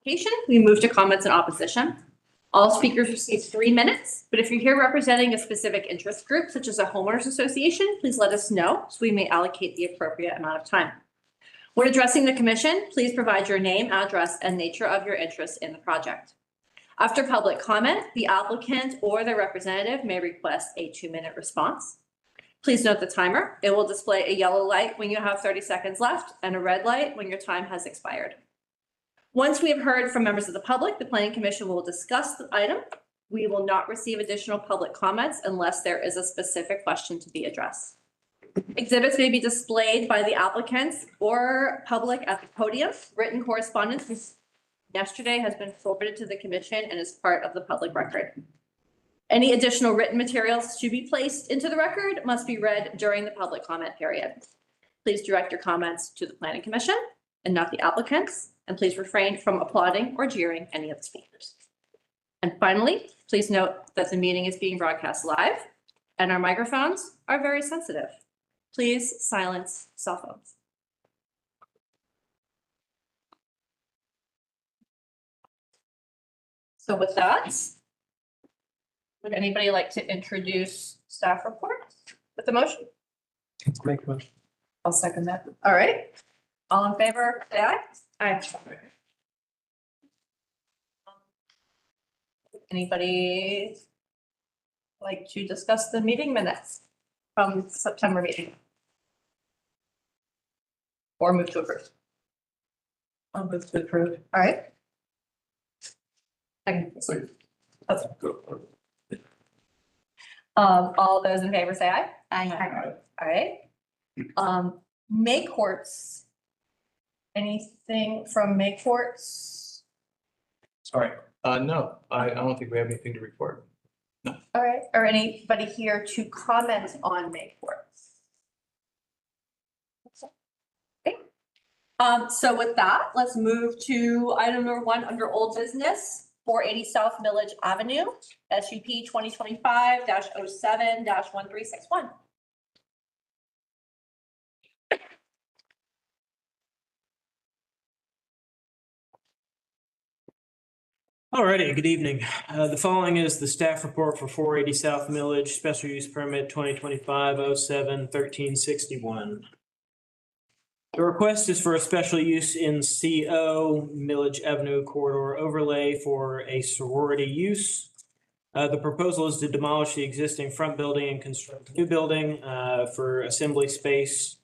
We move to comments and opposition. All speakers receive 3 minutes, but if you're here representing a specific interest group, such as a homeowners association, please let us know so we may allocate the appropriate amount of time. When addressing the commission, please provide your name, address, and nature of your interest in the project. After public comment, the applicant or their representative may request a 2-minute response. Please note the timer. It will display a yellow light when you have 30 seconds left and a red light when your time has expired. Once we have heard from members of the public, the Planning Commission will discuss the item. We will not receive additional public comments unless there is a specific question to be addressed. Exhibits may be displayed by the applicants or public at the podium. Written correspondence from yesterday has been forwarded to the commission and is part of the public record. Any additional written materials to be placed into the record must be read during the public comment period. Please direct your comments to the Planning Commission and not the applicants, and please refrain from applauding or jeering any of the speakers. And finally, please note that the meeting is being broadcast live and our microphones are very sensitive. Please silence cell phones. So with that, would anybody like to introduce staff reports with the motion? Let's make a motion. I'll second that. All right. All in favor, say aye. Aye. Anybody like to discuss the meeting minutes from September meeting? Or move to approve? I'll move to approve. All right. Second. Okay. All those in favor say aye. Aye. All right. May courts. Anything from May courts? Sorry. No, I don't think we have anything to report. All right. Or anybody here to comment on May courts? Okay. So with that, let's move to item number 1 under old business. 480 South Millage Avenue, SUP 2025-07-1361. Alrighty, good evening. The following is the staff report for 480 South Millage, special use permit 2025-07-1361. The request is for a special use in CO Millage Avenue corridor overlay for a sorority use. The proposal is to demolish the existing front building and construct a new building for assembly space.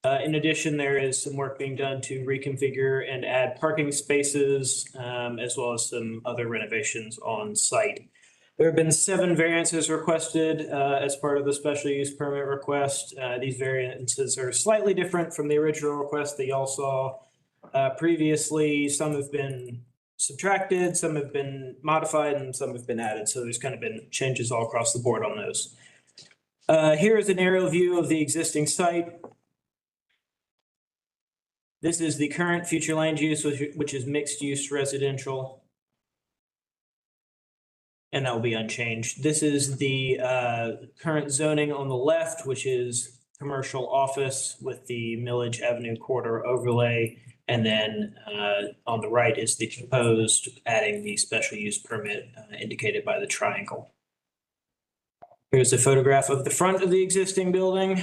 In addition, there is some work being done to reconfigure and add parking spaces, as well as some other renovations on site. There have been 7 variances requested as part of the special use permit request. These variances are slightly different from the original request that y'all saw previously. Some have been subtracted, some have been modified, and some have been added. So there's kind of been changes all across the board on those. Here is an aerial view of the existing site. This is the current future land use, which is mixed use residential. And that will be unchanged. This is the current zoning on the left, which is commercial office with the Millage Avenue corridor overlay. And then on the right is the proposed adding the special use permit indicated by the triangle. Here's a photograph of the front of the existing building.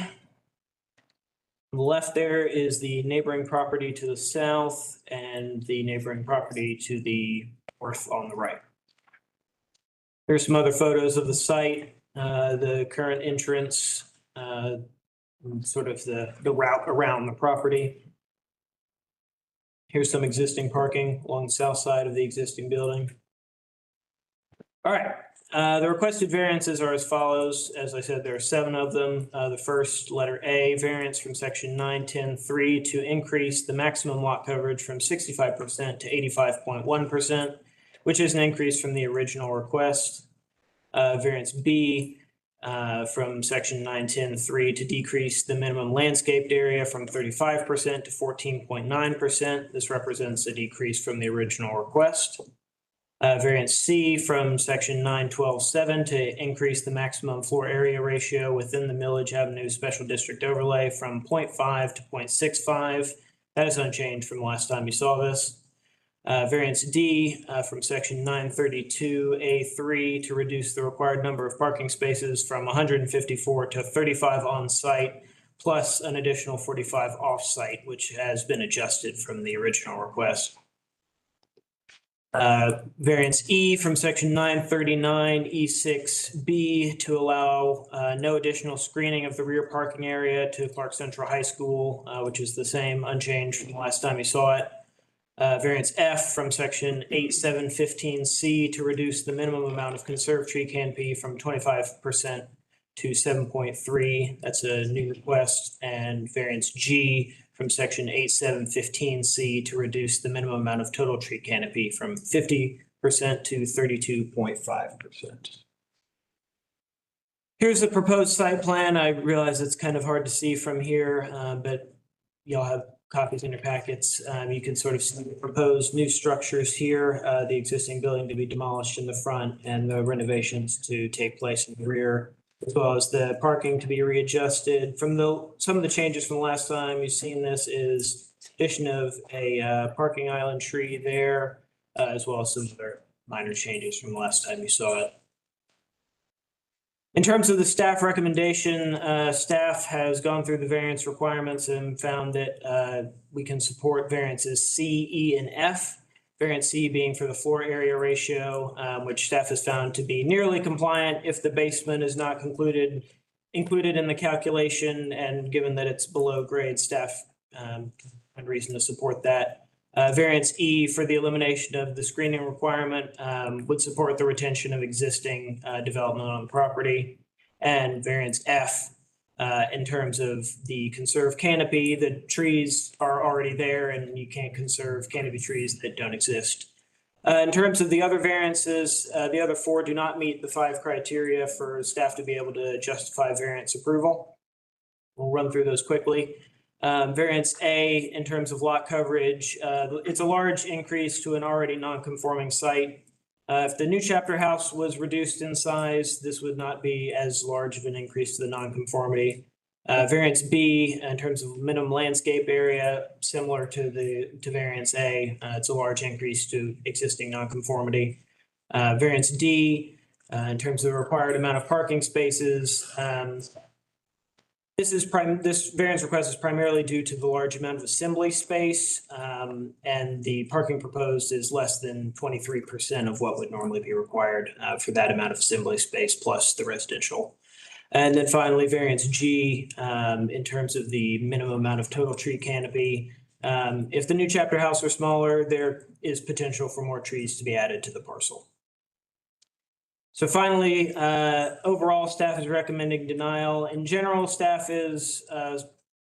On the left there is the neighboring property to the south and the neighboring property to the north on the right. Here's some other photos of the site, the current entrance, sort of the route around the property. Here's some existing parking along the south side of the existing building. All right, the requested variances are as follows. As I said, there are 7 of them. The first, letter A, variance from section 910.3 to increase the maximum lot coverage from 65% to 85.1%. which is an increase from the original request. Variance B from section 910.3 to decrease the minimum landscaped area from 35% to 14.9%. This represents a decrease from the original request. Variance C from section 912.7 to increase the maximum floor area ratio within the Millage Avenue Special District overlay from 0.5 to 0.65. That is unchanged from the last time you saw this. Variance D from section 932A3 to reduce the required number of parking spaces from 154 to 35 on site, plus an additional 45 off site, which has been adjusted from the original request. Variance E from section 939E6B to allow no additional screening of the rear parking area to Clarke Central High School, which is the same, unchanged from the last time you saw it. Variance F from section 8715C to reduce the minimum amount of conserved tree canopy from 25% to 7.3. That's a new request. And variance G from section 8715C to reduce the minimum amount of total tree canopy from 50% to 32.5%. Here's the proposed site plan. I realize it's kind of hard to see from here, but y'all have copies in your packets. You can sort of see the proposed new structures here, the existing building to be demolished in the front and the renovations to take place in the rear, as well as the parking to be readjusted. From some of the changes from the last time you've seen this is addition of a parking island tree there, as well as some other minor changes from the last time you saw it. In terms of the staff recommendation, staff has gone through the variance requirements and found that we can support variances C, E, and F. Variance C being for the floor area ratio, which staff has found to be nearly compliant if the basement is not included in the calculation, and given that it's below grade, staff had reason to support that. Variance E for the elimination of the screening requirement would support the retention of existing development on the property. And variance F in terms of the conserved canopy, the trees are already there and you can't conserve canopy trees that don't exist. In terms of the other variances, the other four do not meet the 5 criteria for staff to be able to justify variance approval. We'll run through those quickly. Variance A, in terms of lot coverage, it's a large increase to an already non-conforming site. If the new chapter house was reduced in size, this would not be as large of an increase to the non-conformity. Variance B, in terms of minimum landscape area, similar to variance A, it's a large increase to existing non-conformity. Variance D, in terms of the required amount of parking spaces, this variance request is primarily due to the large amount of assembly space, and the parking proposed is less than 23% of what would normally be required for that amount of assembly space plus the residential. And then finally, variance G, in terms of the minimum amount of total tree canopy. If the new chapter house were smaller, there is potential for more trees to be added to the parcel. So finally, overall, staff is recommending denial. In general, staff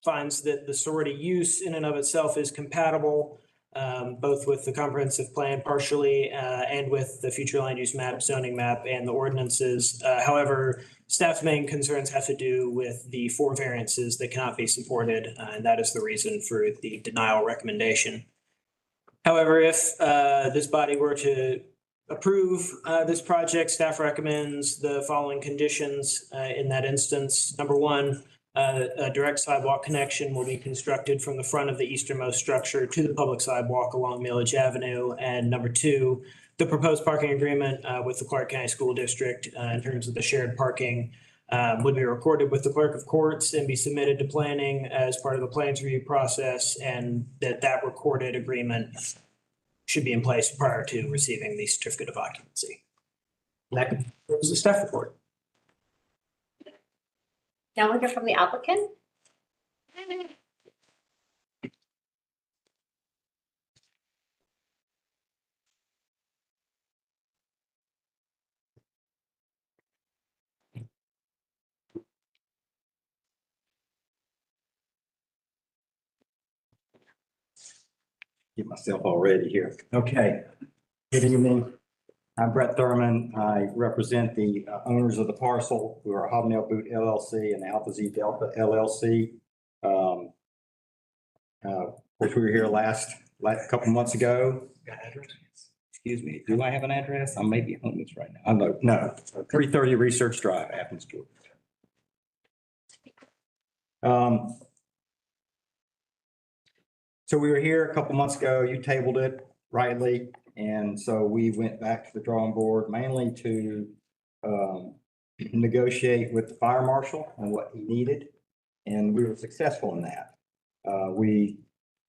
finds that the sorority use in and of itself is compatible, both with the comprehensive plan partially and with the future land use map, zoning map, and the ordinances. However, staff's main concerns have to do with the 4 variances that cannot be supported, and that is the reason for the denial recommendation. However, if this body were to approve this project, staff recommends the following conditions in that instance. Number 1, a direct sidewalk connection will be constructed from the front of the easternmost structure to the public sidewalk along Millage Avenue. And number 2, the proposed parking agreement with the Clarke County School District in terms of the shared parking would be recorded with the clerk of courts and be submitted to planning as part of the plans review process, and that recorded agreement should be in place prior to receiving the certificate of occupancy. That concludes the staff report. Now we'll hear from the applicant. Get myself all ready here. Okay. Good evening. I'm Brett Thurman. I represent the owners of the parcel, who are Hobnail Boot LLC and Alpha Z Delta LLC. Which we were here last couple months ago. Excuse me. Do I have an address? I may be homeless right now. Oh, no. 330 Research Drive, Athens-Clarke. So we were here a couple months ago. You tabled it rightly. And so we went back to the drawing board mainly to negotiate with the fire marshal on what he needed. And we were successful in that. We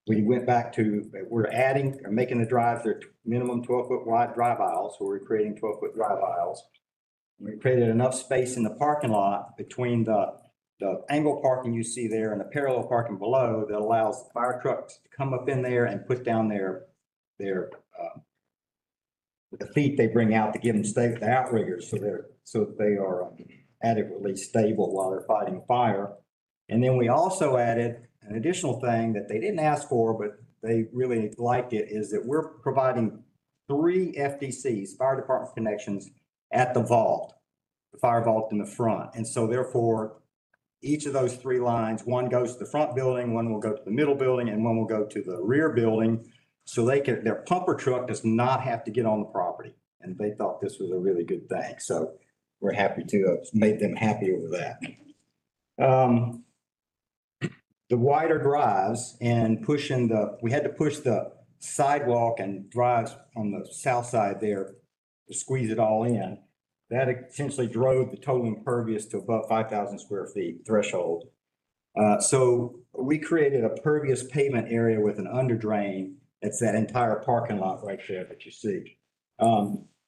went back to, we're adding or making the drives, they're minimum 12-foot wide drive aisles. So we're creating 12-foot drive aisles. We created enough space in the parking lot between the angle parking you see there and the parallel parking below that allows the fire trucks to come up in there and put down their the feet they bring out to give them the outriggers so that they are adequately stable while they're fighting fire. And then we also added an additional thing that they didn't ask for, but they really liked it, is that we're providing 3 FDCs, fire department connections, at the vault, the fire vault in the front. And so therefore, each of those 3 lines, one goes to the front building, one will go to the middle building, and one will go to the rear building. So their pumper truck does not have to get on the property. And they thought this was a really good thing. So we're happy to have made them happy over that. The wider drives and we had to push the sidewalk and drives on the south side there to squeeze it all in. That essentially drove the total impervious to above 5,000 square feet threshold. So we created a pervious pavement area with an under drain. It's that entire parking lot right there that you see.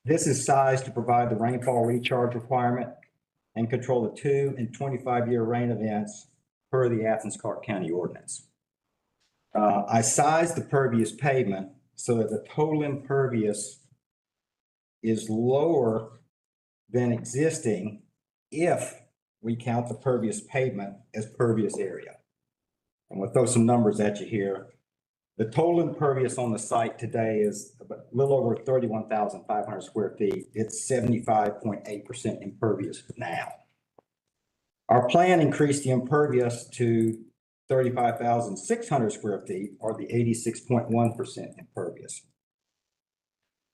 This is sized to provide the rainfall recharge requirement and control the 2- and 25-year rain events per the Athens-Clarke County ordinance. I sized the pervious pavement so that the total impervious is lower than existing if we count the pervious pavement as pervious area. And we'll throw some numbers at you here. The total impervious on the site today is a little over 31,500 square feet. It's 75.8% impervious now. Our plan increased the impervious to 35,600 square feet, or the 86.1% impervious.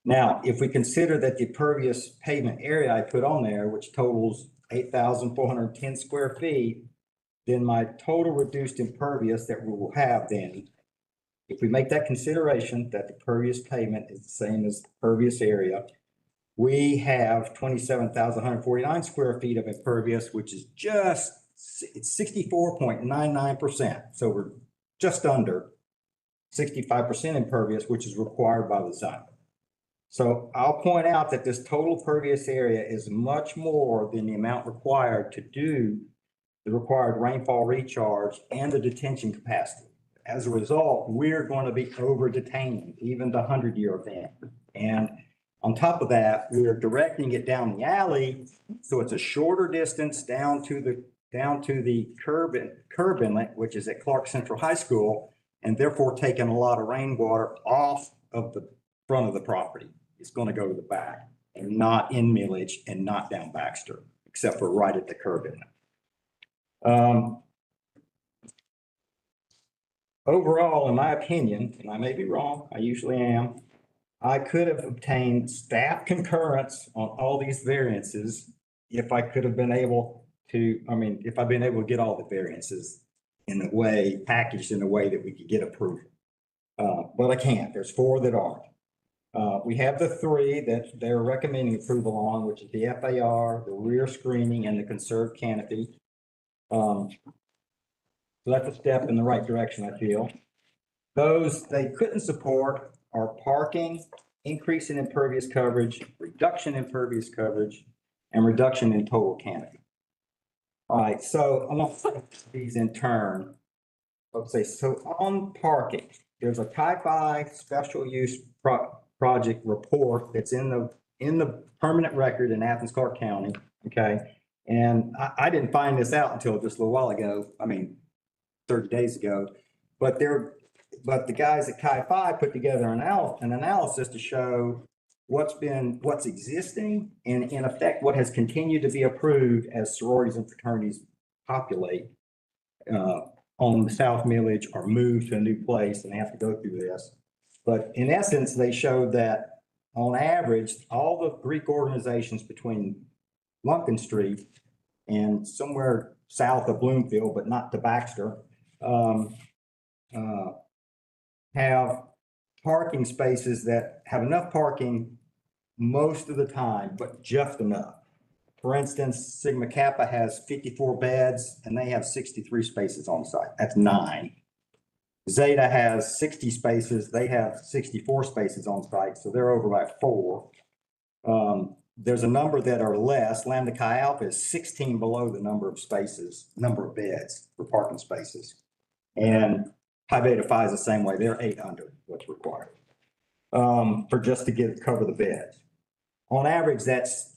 Now, if we consider that the pervious pavement area I put on there, which totals 8,410 square feet, then my total reduced impervious that we will have then, if we make that consideration that the pervious pavement is the same as the pervious area, we have 27,149 square feet of impervious, which is it's 64.99%. So we're just under 65% impervious, which is required by the zone. So I'll point out that this total pervious area is much more than the amount required to do the required rainfall recharge and the detention capacity. As a result, we're going to be over detaining even the 100-year event. And on top of that, we're directing it down the alley, so it's a shorter distance down to the curb inlet, which is at Clarke Central High School, and therefore taking a lot of rainwater off of the front of the property. It's going to go to the back and not in Millage and not down Baxter, except for right at the curb inlet. Overall, in my opinion, and I may be wrong, I usually am, I could have obtained staff concurrence on all these variances if I could have been able to, if I've been able to get all the variances in a way, packaged in a way that we could get approval. But I can't. There's 4 that aren't. We have the 3 that they're recommending approval on, which is the FAR, the rear screening, and the conserved canopy. So that's a step in the right direction, I feel. Those they couldn't support are parking, increase in impervious coverage, reduction in impervious coverage, and reduction in total canopy. All right, so I'm going to put these in turn. Let's say, so on parking, there's a type I special use project report that's in the permanent record in Athens-Clarke County, okay? And I didn't find this out until just a little while ago, 30 days ago, but the guys at Chi-Fi put together an analysis to show what's existing and in effect what has continued to be approved as sororities and fraternities populate on the South Millage or move to a new place, and they have to go through this. But in essence, they showed that on average, all the Greek organizations between Lumpkin Street and somewhere south of Bloomfield, but not to Baxter, have parking spaces that have enough parking most of the time, but just enough. For instance, Sigma Kappa has 54 beds and they have 63 spaces on site. That's 9. Zeta has 60 spaces. They have 64 spaces on site, so they're over by 4. There's a number that are less. Lambda Chi Alpha is 16 below the number of beds for parking spaces. And Pi Beta Phi is the same way. They're 8 under what's required for just to cover the beds. On average, that's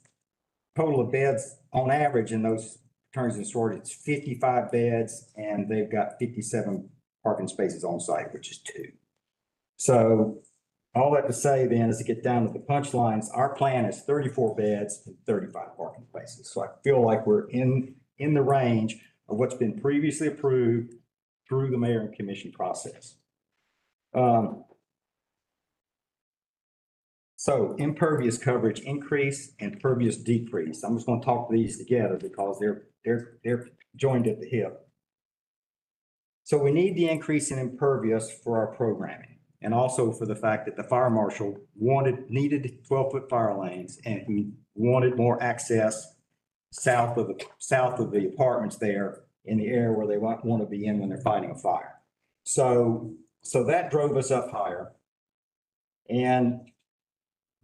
total of beds on average in those fraternities and sororities. It's 55 beds, and they've got 57 parking spaces on site, which is 2. So all that to say then is to get down to the punchlines. Our plan is 34 beds and 35 parking spaces. So I feel like we're in the range of what's been previously approved through the mayor and commission process. So impervious coverage increase and pervious decrease. I'm just going to talk these together because they're joined at the hip. So we need the increase in impervious for our programming, and also for the fact that the fire marshal needed 12-foot fire lanes, and he wanted more access south of the apartments there in the area where they want to be in when they're fighting a fire. So that drove us up higher.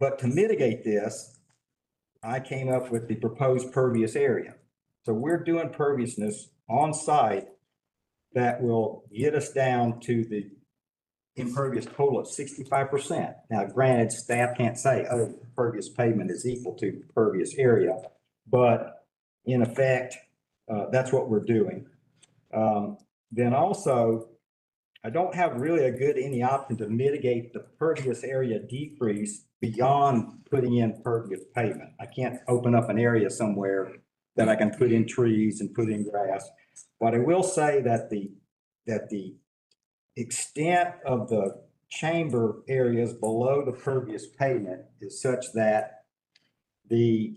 But to mitigate this, I came up with the proposed pervious area. So we're doing perviousness on site that will get us down to the impervious total of 65%. Now, granted, staff can't say, oh, pervious pavement is equal to pervious area, but in effect, that's what we're doing. Then also, I don't have really any option to mitigate the pervious area decrease beyond putting in pervious pavement. I can't open up an area somewhere that I can put in trees and put in grass. But I will say that the extent of the chamber areas below the pervious pavement is such that the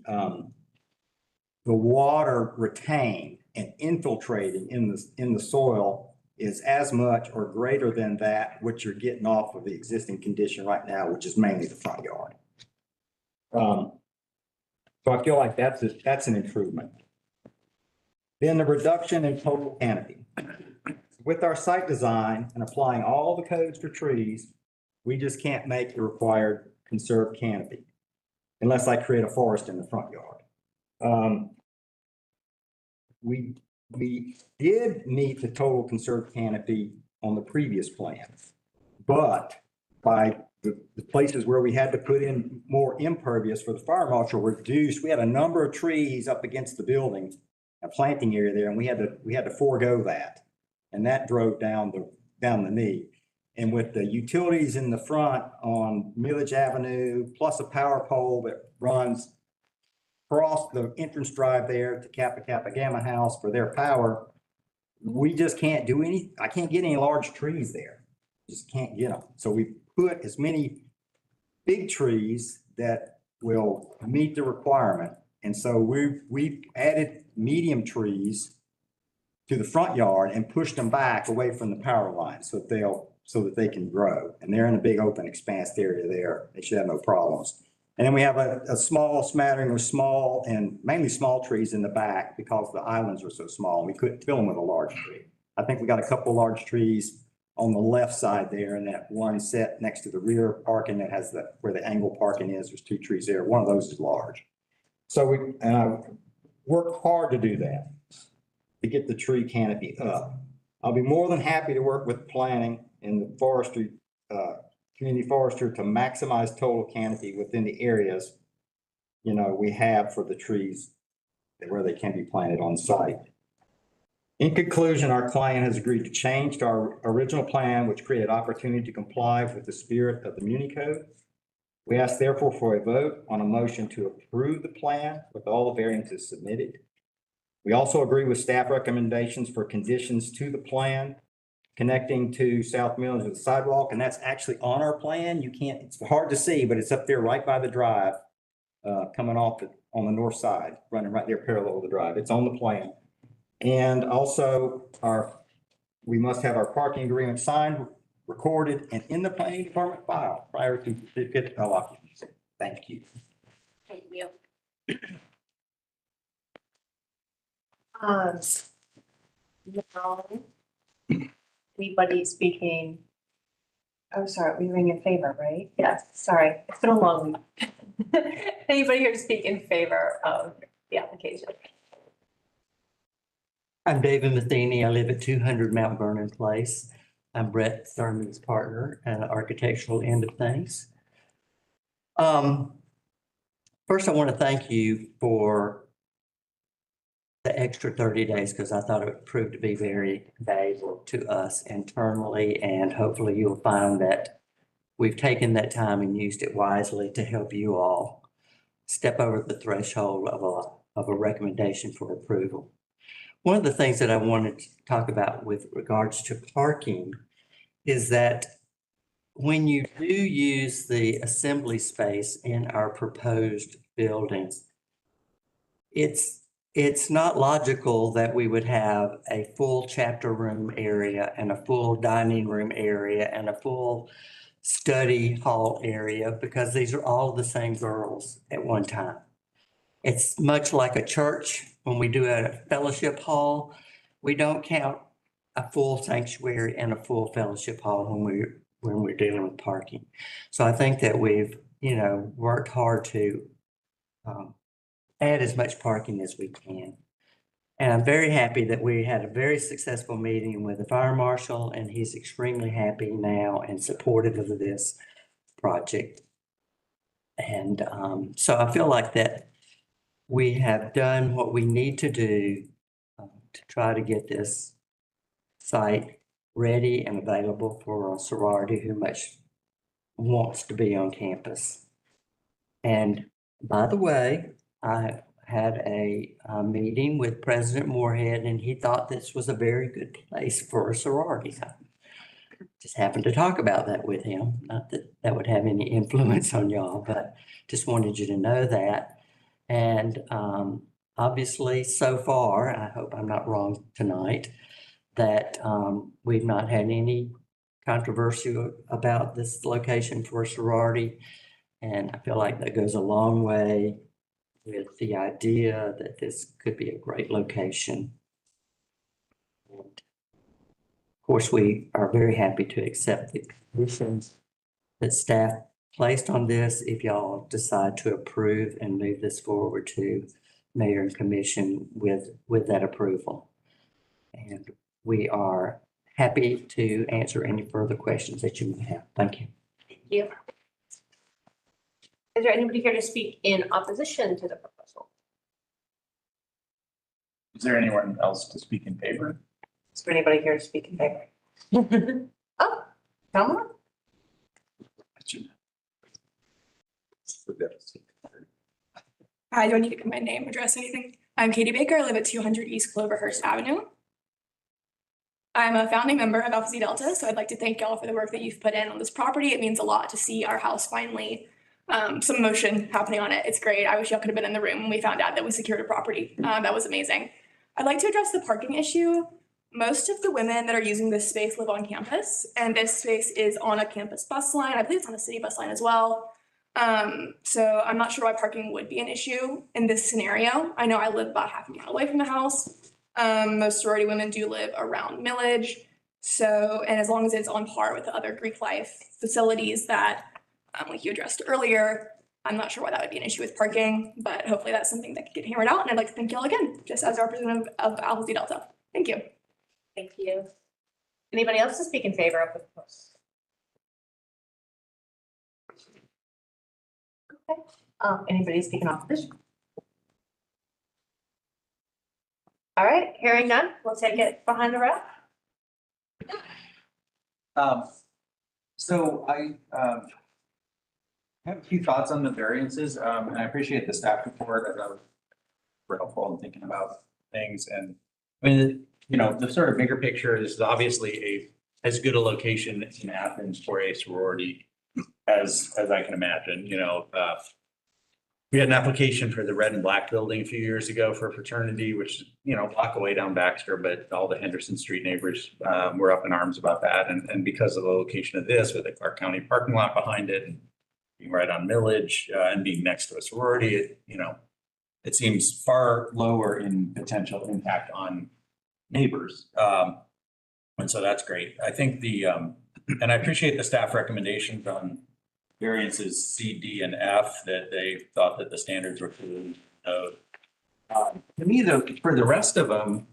water retained and infiltrating in the soil is as much or greater than that which you're getting off of the existing condition right now, which is mainly the front yard. So I feel like that's an improvement. Then the reduction in total canopy. With our site design and applying all the codes for trees, we just can't make the required conserved canopy unless I create a forest in the front yard. We did meet the total conserved canopy on the previous plan, but by the places where we had to put in more impervious for the fire marshal reduced, we had a number of trees up against the building, a planting area there, and we had to forego that. And that drove down the knee. And with the utilities in the front on Village Avenue, plus a power pole that runs across the entrance drive there to Kappa Kappa Gamma House for their power, we just can't do I can't get any large trees there. Just can't get them. So we put as many big trees that will meet the requirement. And so we've added medium trees to the front yard and pushed them back away from the power line so that they can grow. And they're in a big open expanse area there. They should have no problems. And then we have a small smattering of small and mainly small trees in the back because the islands are so small. We couldn't fill them with a large tree. I think we got a couple of large trees on the left side there, and that one set next to the rear parking that has where the angle parking is. There's 2 trees there. One of those is large. So we worked hard to do that, to get the tree canopy up. I'll be more than happy to work with planning and the forestry, community forester to maximize total canopy within the areas, we have for the trees where they can be planted on site. In conclusion, our client has agreed to change to our original plan, which created opportunity to comply with the spirit of the Muni Code. We ask therefore for a vote on a motion to approve the plan with all the variances submitted. We also agree with staff recommendations for conditions to the plan connecting to South Mills with the sidewalk, and that's actually on our plan. It's hard to see, but it's up there right by the drive, coming off on the north side, running right there parallel to the drive. It's on the plan. And also we must have our parking agreement signed recorded and in the planning department file prior to certificate of occupancy. Thank you. Thank you. No. Anybody speaking? Oh, sorry, we ring in favor, right? Yes, sorry, it's been a long week. Anybody here to speak in favor of the application? I'm David Matheny. I live at 200 Mount Vernon Place. I'm Brett Thurman's partner at the architectural end of things. First, I want to thank you for the extra 30 days because I thought it would prove to be very valuable to us internally, and hopefully you'll find that we've taken that time and used it wisely to help you all step over the threshold of a recommendation for approval. One of the things that I wanted to talk about with regards to parking is that when you do use the assembly space in our proposed buildings, it's not logical that we would have a full chapter room area and a full dining room area and a full study hall area, because these are all the same girls at one time. It's much like a church. When we do a fellowship hall, we don't count a full sanctuary and a full fellowship hall when we're dealing with parking. So I think that we've, worked hard to add as much parking as we can. And I'm very happy that we had a very successful meeting with the fire marshal, and he's extremely happy now and supportive of this project. And so I feel like that we have done what we need to do to try to get this site ready and available for a sorority who much wants to be on campus. And by the way, I had a meeting with President Moorhead, and he thought this was a very good place for a sorority. I just happened to talk about that with him. Not that that would have any influence on y'all, but just wanted you to know that. And obviously, so far, I hope I'm not wrong tonight, that we've not had any controversy about this location for a sorority. And I feel like that goes a long way with the idea that this could be a great location. And of course, we are very happy to accept the conditions that staff placed on this if y'all decide to approve and move this forward to mayor and commission with that approval. And we are happy to answer any further questions that you may have. Thank you. Thank you. Is there anybody here to speak in opposition to the proposal? Is there anyone else to speak in favor? Is there anybody here to speak in favor? Oh, Thelma? I don't need to give my name, address, anything. I'm Katie Baker. I live at 200 East Cloverhurst Avenue. I'm a founding member of Alpha Xi Delta, so I'd like to thank y'all for the work that you've put in on this property. It means a lot to see our house finally, some motion happening on it. It's great. I wish y'all could have been in the room when we found out that we secured a property. That was amazing. I'd like to address the parking issue. Most of the women that are using this space live on campus, and this space is on a campus bus line. I believe it's on a city bus line as well. So I'm not sure why parking would be an issue in this scenario. I know I live about half a mile away from the house. Most sorority women do live around Millage. So, and as long as it's on par with the other Greek life facilities that, like you addressed earlier, I'm not sure why that would be an issue with parking, but hopefully that's something that could get hammered out. And I'd like to thank y'all again, just as a representative of Alpha Xi Delta. Thank you. Thank you. Anybody else to speak in favor of the proposal? Okay. Anybody speaking in opposition? All right, hearing none, we'll take it behind the row. So I have a few thoughts on the variances, and I appreciate the staff report. I thought it was very helpful in thinking about things. And I mean, the sort of bigger picture is obviously as good a location in Athens for a sorority as I can imagine. We had an application for the red and black building a few years ago for a fraternity, which, you know, a block away down Baxter, but all the Henderson Street neighbors were up in arms about that. And because of the location of this with the Clarke County parking lot behind it, and being right on Millage and being next to a sorority, it seems far lower in potential impact on neighbors. And so that's great. I think and I appreciate the staff recommendations on variances C, D, and F, that they thought that the standards were too low. To me, though, for the rest of them,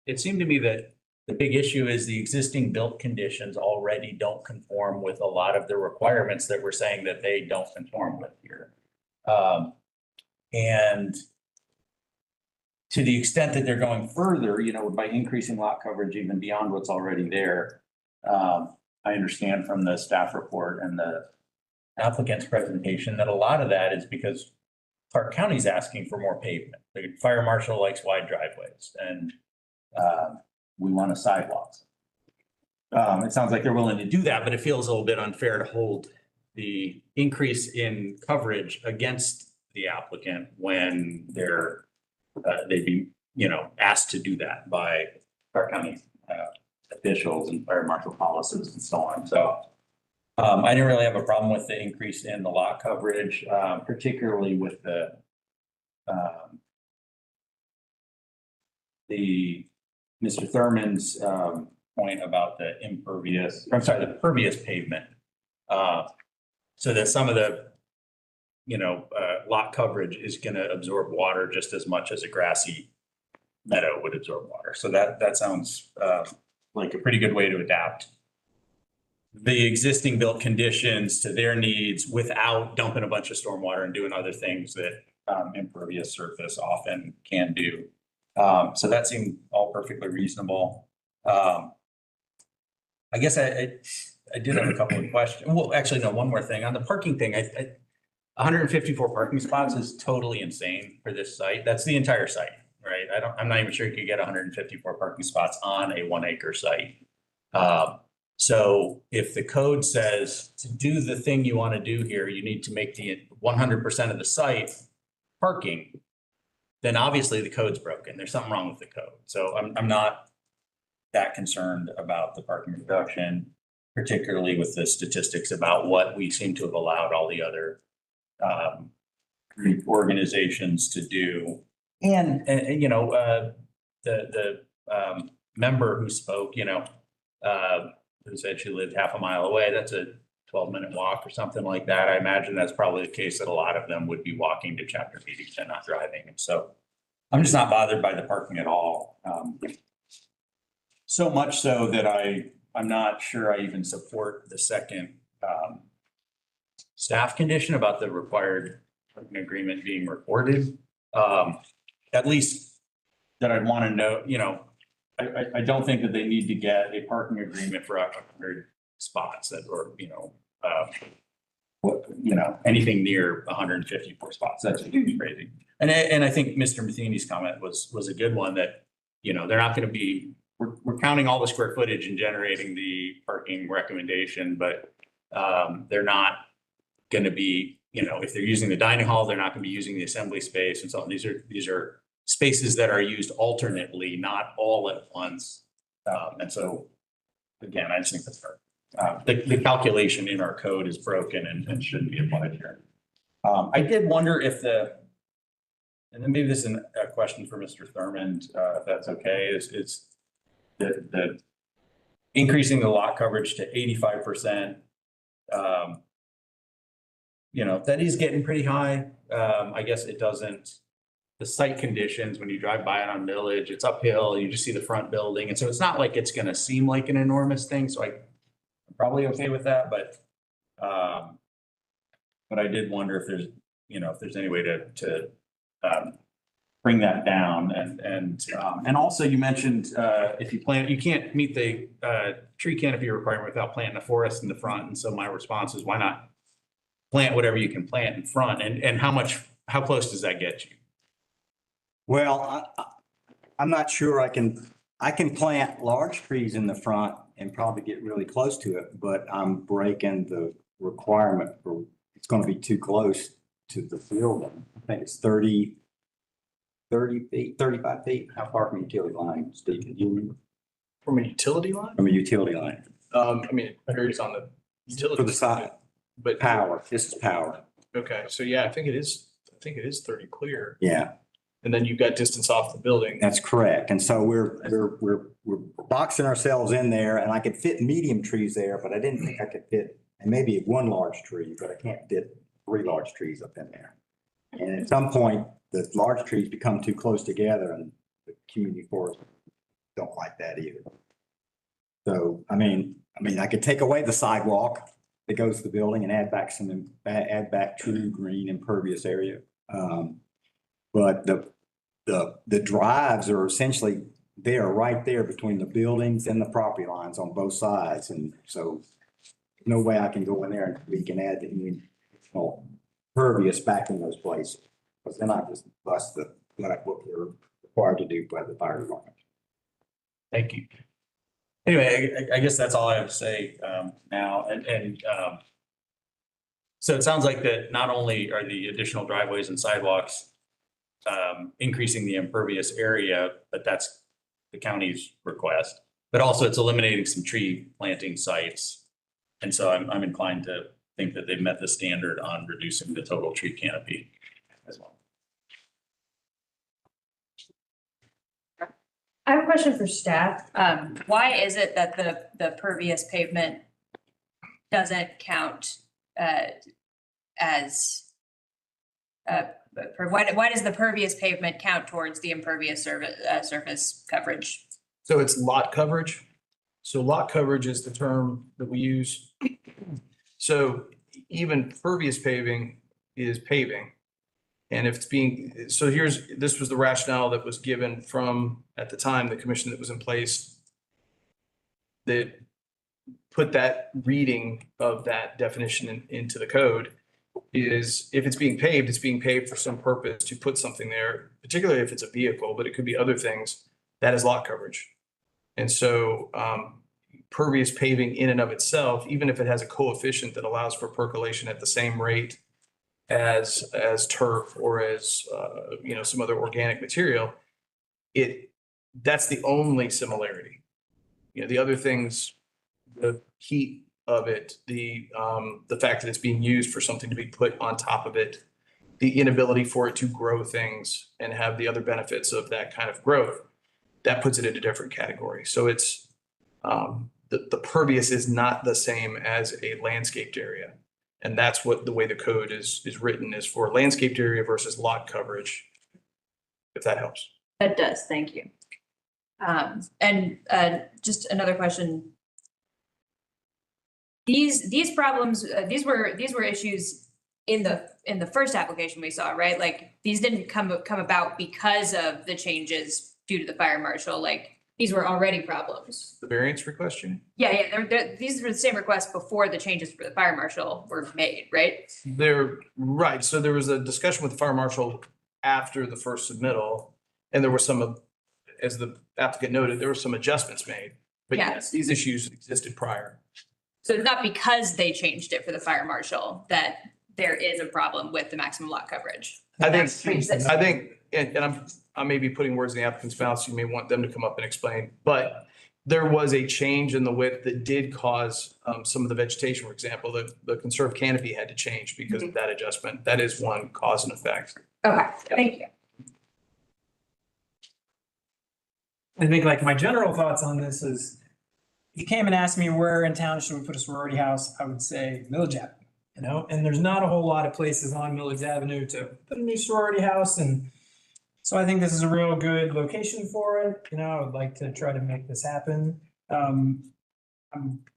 it seemed to me that the big issue is the existing built conditions already don't conform with a lot of the requirements that we're saying that they don't conform with here. And to the extent that they're going further, you know, by increasing lot coverage even beyond what's already there, I understand from the staff report and the applicant's presentation that a lot of that is because Clarke County's asking for more pavement. The fire marshal likes wide driveways, and we want a sidewalks. It sounds like they're willing to do that, but it feels a little bit unfair to hold the increase in coverage against the applicant when they'd be, you know, asked to do that by Clarke County officials and fire marshal policies and so on. So I didn't really have a problem with the increase in the lot coverage, particularly with the Mr. Thurman's point about the pervious pavement. So that some of the, you know, lot coverage is going to absorb water just as much as a grassy meadow would absorb water. So that sounds like a pretty good way to adapt the existing built conditions to their needs without dumping a bunch of stormwater and doing other things that impervious surface often can do. So that seemed all perfectly reasonable. I guess I did have a couple of questions. Well, actually, no, one more thing on the parking thing. 154 parking spots is totally insane for this site. That's the entire site, right? I'm not even sure you could get 154 parking spots on a 1 acre site. So if the code says to do the thing you want to do here, you need to make the 100% of the site parking, then obviously the code's broken. There's something wrong with the code. So I'm not that concerned about the parking reduction, particularly with the statistics about what we seem to have allowed all the other organizations to do. And you know, the member who spoke, you know, who said she lived half a mile away, that's a 12-minute walk or something like that. I imagine that's probably the case that a lot of them would be walking to chapter meetings and not driving. And so I'm just not bothered by the parking at all. So much so that I'm not sure I even support the second staff condition about the required parking agreement being recorded. At least that I'd want to know, you know, I don't think that they need to get a parking agreement for 100 spots that, or, you know, anything near 154 spots. That's crazy. And I think Mr. Matheny's comment was a good one, that, you know, they're not going to be, we're counting all the square footage and generating the parking recommendation, but they're not going to be, you know, if they're using the dining hall, they're not going to be using the assembly space and so on. These are spaces that are used alternately, not all at once. And so, again, I just think that's fair. The calculation in our code is broken and shouldn't be applied here. I did wonder if and then maybe this is a question for Mr. Thurman, if that's okay, is the increasing the lot coverage to 85%. You know, that is getting pretty high. I guess it doesn't, the site conditions, when you drive by it on Village, it's uphill, you just see the front building. And so it's not like it's going to seem like an enormous thing. So I'm probably okay with that, but I did wonder if there's, you know, if there's any way to bring that down. And also you mentioned if you plant, you can't meet the tree canopy requirement without planting a forest in the front. And so my response is, why not plant whatever you can plant in front? And how close does that get you? Well, I'm not sure I can plant large trees in the front and probably get really close to it, but I'm breaking the requirement for, it's going to be too close to the building. I think it's 30 feet, 35 feet. How far from utility line, Steve? Can you remember? From a utility line? From a utility line? I mean, it varies on the utility. For the side, But power. This is power. okay, so yeah, I think it is 30 clear. Yeah, And then you've got distance off the building. that's correct. And so we're boxing ourselves in there, and I could fit medium trees there, but I didn't think I could fit, and maybe one large tree, but I can't fit 3 large trees up in there. And at some point, the large trees become too close together, and the community forests don't like that either. So, I mean, I could take away the sidewalk that goes to the building and add back true green impervious area. But the drives are essentially there, right there between the buildings and the property lines on both sides. And so no way I can go in there and we can add any impervious back in those places. Because then I just bust what we're required to do by the fire department. Thank you. Anyway, I guess that's all I have to say now. So it sounds like that not only are the additional driveways and sidewalks increasing the impervious area, but that's the county's request, but also it's eliminating some tree planting sites. And so I'm inclined to think that they've met the standard on reducing the total tree canopy as well. I have a question for staff. Why is it that the pervious pavement doesn't count as why does the pervious pavement count towards the impervious surface coverage? So it's lot coverage. So lot coverage is the term that we use. So even pervious paving is paving. And if it's this was the rationale that was given from, at the time, the commission that was in place that put that reading of that definition into the code is if it's being paved for some purpose to put something there, particularly if it's a vehicle, but it could be other things, that is lot coverage. And so pervious paving in and of itself, even if it has a coefficient that allows for percolation at the same rate as turf or as some other organic material, that's the only similarity. The other things, the heat of it, the fact that it's being used for something to be put on top of it, the inability for it to grow things and have the other benefits of that kind of growth, that puts it in a different category. So it's the pervious is not the same as a landscaped area. And that's what the way the code is written is for landscaped area versus lot coverage, if that helps. That does, thank you. And just another question. These problems, these were issues in the first application we saw, right? Like these didn't come about because of the changes due to the fire marshal. Like these were already problems. The variance request, Yeah. These were the same requests before the changes for the fire marshal were made, right? They're right. So there was a discussion with the fire marshal after the first submittal, and there were as the applicant noted, there were some adjustments made. But Yeah. yes, these issues existed prior. So it's not because they changed it for the fire marshal that there is a problem with the maximum lot coverage. I That's think, pre-existing. and I may be putting words in the applicant's mouth, so you may want them to come up and explain, but there was a change in the width that did cause some of the vegetation, for example, the conserved canopy had to change because of that adjustment. That is one cause and effect. Okay, thank you. I think like my general thoughts on this is, if you came and asked me where in town should we put a sorority house, I would say Millage Avenue, and there's not a whole lot of places on Millage Avenue to put a new sorority house. And so I think this is a real good location for it. I would like to try to make this happen. I'm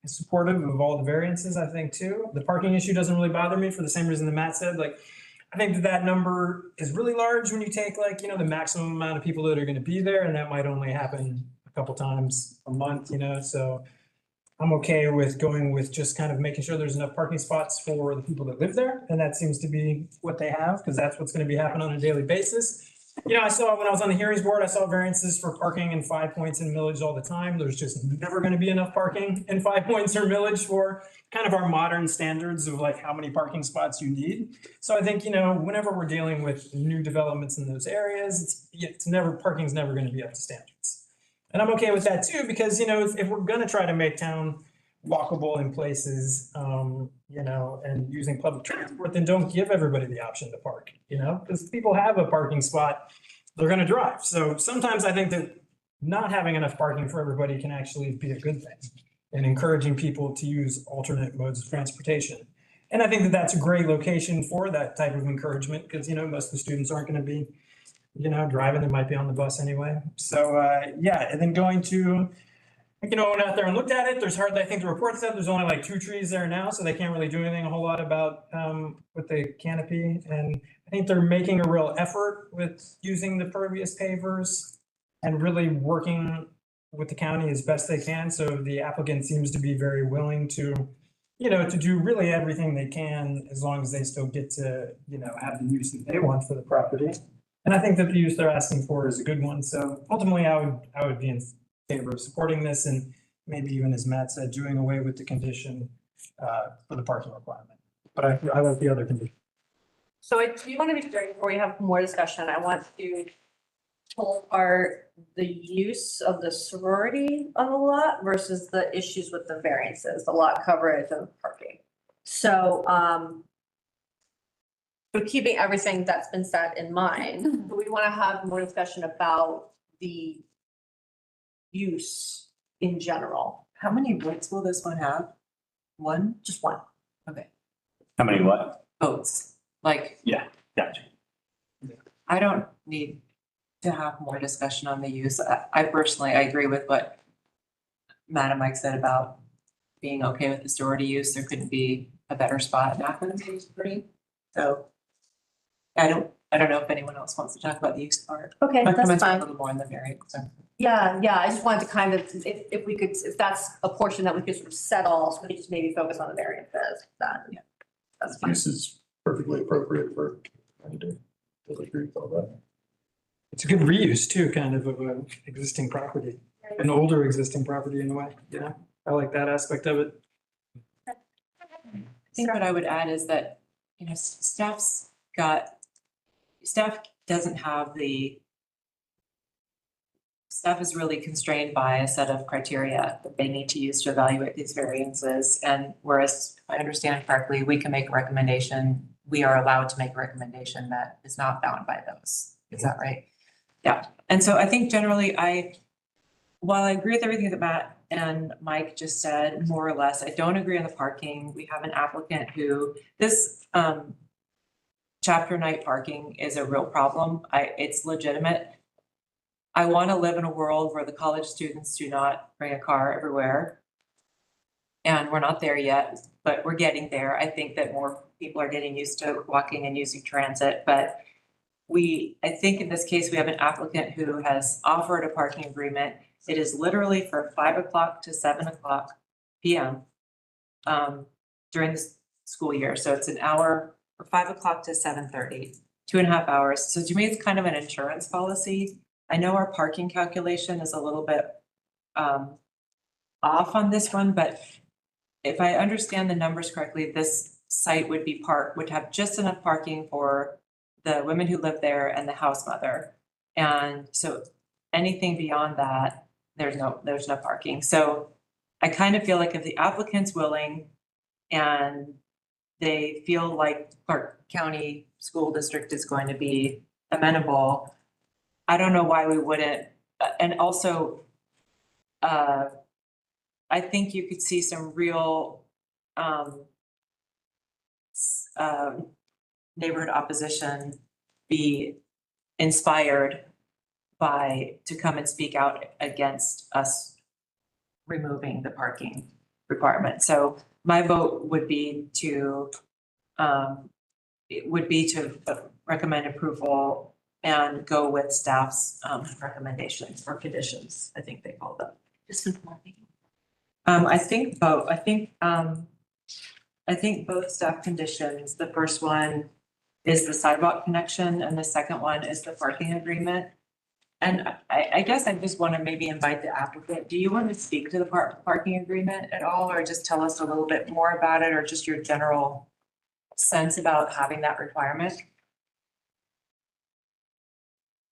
supportive of all the variances, I think, too. The parking issue doesn't really bother me for the same reason that Matt said. Like, I think that number is really large when you take the maximum amount of people that are going to be there, and that might only happen a couple times a month, so I'm okay with going with just kind of making sure there's enough parking spots for the people that live there. And that seems to be what they have, because that's what's going to be happening on a daily basis. I saw when I was on the hearings board, I saw variances for parking in 5 Points and Millage all the time. There's just never going to be enough parking in 5 Points or Millage for kind of our modern standards of like how many parking spots you need. So I think, whenever we're dealing with new developments in those areas, parking's never going to be up to standards. And I'm okay with that too, because, if we're going to try to make town walkable in places, and using public transport, then don't give everybody the option to park, because people have a parking spot, they're gonna drive. So sometimes I think that not having enough parking for everybody can actually be a good thing and encouraging people to use alternate modes of transportation. And I think that that's a great location for that type of encouragement because, most of the students aren't gonna be, driving, they might be on the bus anyway. So, and then going to, went out there and looked at it. There's hardly, I think the report said there's only like 2 trees there now, so they can't really do anything a whole lot about with the canopy. And I think they're making a real effort with using the pervious pavers and really working with the county as best they can. So the applicant seems to be very willing to, to do really everything they can as long as they still get to, have the use that they want for the property. And I think that the use they're asking for is a good one. So ultimately, I would be in favor of supporting this and maybe even, as Matt said, doing away with the condition for the parking requirement. But I like the other condition. So I do want to be clear before we have more discussion, I want to pull apart the use of the sorority on the lot versus the issues with the variances, the lot coverage and parking. So, but keeping everything that's been said in mind, we want to have more discussion about the use in general. How many votes will this one have? One? Just one. Okay. How many what? Votes, like, Gotcha. I don't need to have more discussion on the use. I personally, I agree with what Matt and Mike said about being okay with the sorority use. There couldn't be a better spot in Athens to use sorority. So I don't know if anyone else wants to talk about the use part. Okay, My that's comments are fine. a little more in the variant, so. Yeah, I just wanted to kind of, if we could, if that's a portion that we could sort of settle, so we could just maybe focus on the variances, that, Yeah. that's fine. This is perfectly appropriate for, I do totally agree with all that. It's a good reuse too, kind of an existing property, an older existing property in a way, I like that aspect of it. I think what I would add is that, staff doesn't have staff is really constrained by a set of criteria that they need to use to evaluate these variances. And whereas, if I understand correctly, we can make a recommendation, we are allowed to make a recommendation that is not bound by those. Is that right? Yeah. And so I think generally while I agree with everything that Matt and Mike just said, more or less, I don't agree on the parking. We have an applicant who, this chapter night parking is a real problem. It's legitimate. I want to live in a world where the college students do not bring a car everywhere. And we're not there yet, but we're getting there. I think that more people are getting used to walking and using transit, but I think in this case, we have an applicant who has offered a parking agreement. It is literally for 5 o'clock to 7 o'clock PM during the school year. So it's an hour from 5 o'clock to 7:30, 2.5 hours. So to me, it's kind of an insurance policy. I know our parking calculation is a little bit off on this one, but if I understand the numbers correctly, this site would have just enough parking for the women who live there and the house mother. And so anything beyond that, there's no parking. So I kind of feel like if the applicant's willing and they feel like Clarke County School District is going to be amenable, I don't know why we wouldn't. And also, I think you could see some real neighborhood opposition be inspired to come and speak out against us removing the parking requirement. So my vote would be to recommend approval and go with staff's recommendations or conditions, I think they call them. I think both staff conditions. The first one is the sidewalk connection, and the second one is the parking agreement. And I guess I just want to maybe invite the applicant, do you want to speak to the parking agreement at all, or just tell us a little bit more about it, or just your general sense about having that requirement?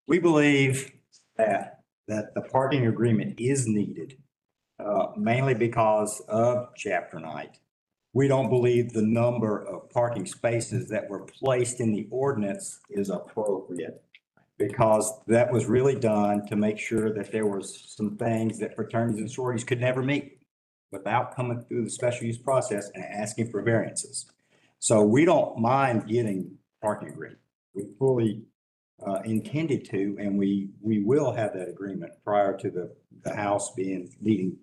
We believe that the parking agreement is needed, mainly because of chapter night. We don't believe the number of parking spaces that were placed in the ordinance is appropriate, because that was really done to make sure that there was some things that fraternities and sororities could never meet without coming through the special use process and asking for variances. So we don't mind getting parking agreement. We fully intended to, and we will have that agreement prior to the house needing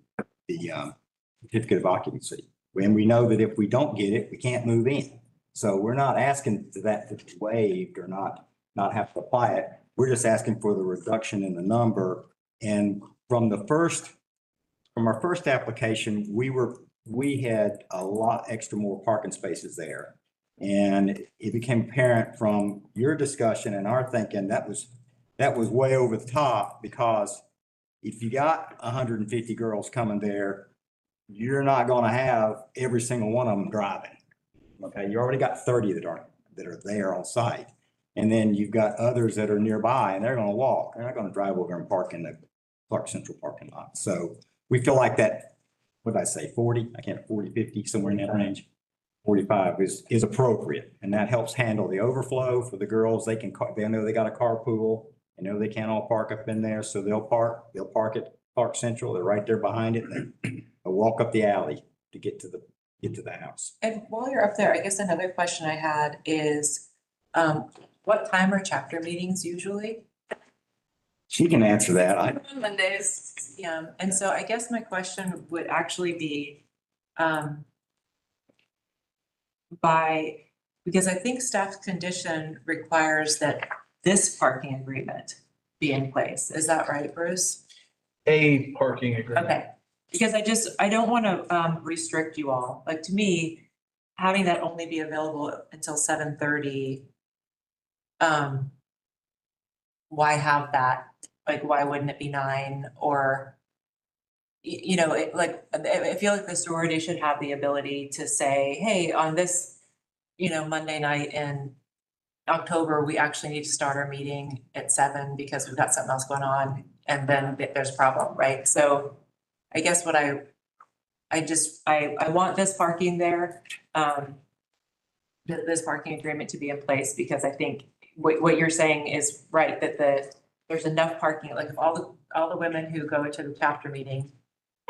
the certificate of occupancy. And we know that if we don't get it, we can't move in. So we're not asking for that to be waived or not have to apply it. We're just asking for the reduction in the number. And from our first application, we had a lot extra more parking spaces there. And it became apparent from your discussion and our thinking that was way over the top, because if you got 150 girls coming there, you're not going to have every single one of them driving. Okay, you already got 30 that are there on site. And then you've got others that are nearby and they're going to walk. They're not going to drive over and park in the Clarke Central parking lot. So we feel like that, what did I say, 40? I can't, 40, 50, somewhere in that range. 45 is appropriate. And that helps handle the overflow for the girls. They know they got a carpool. They know they can't all park up in there. So they'll park at Clarke Central. They're right there behind it. And they'll walk up the alley to get to the house. And while you're up there, I guess another question I had is, what time are chapter meetings usually? She can answer that. On Mondays. Yeah, and so I guess my question would actually be, because I think staff's condition requires that this parking agreement be in place. Is that right, Bruce? A parking agreement. Okay, because I don't want to restrict you all. Like, to me, having that only be available until 7:30. Why have that? Like, why wouldn't it be 9? Or, I feel like the sorority should have the ability to say, hey, on this, Monday night in October, we actually need to start our meeting at 7 because we've got something else going on, and then there's a problem, right? So I guess what I want this parking there, this parking agreement to be in place, because I think what you're saying is right, that there's enough parking. Like, if all the women who go to the chapter meeting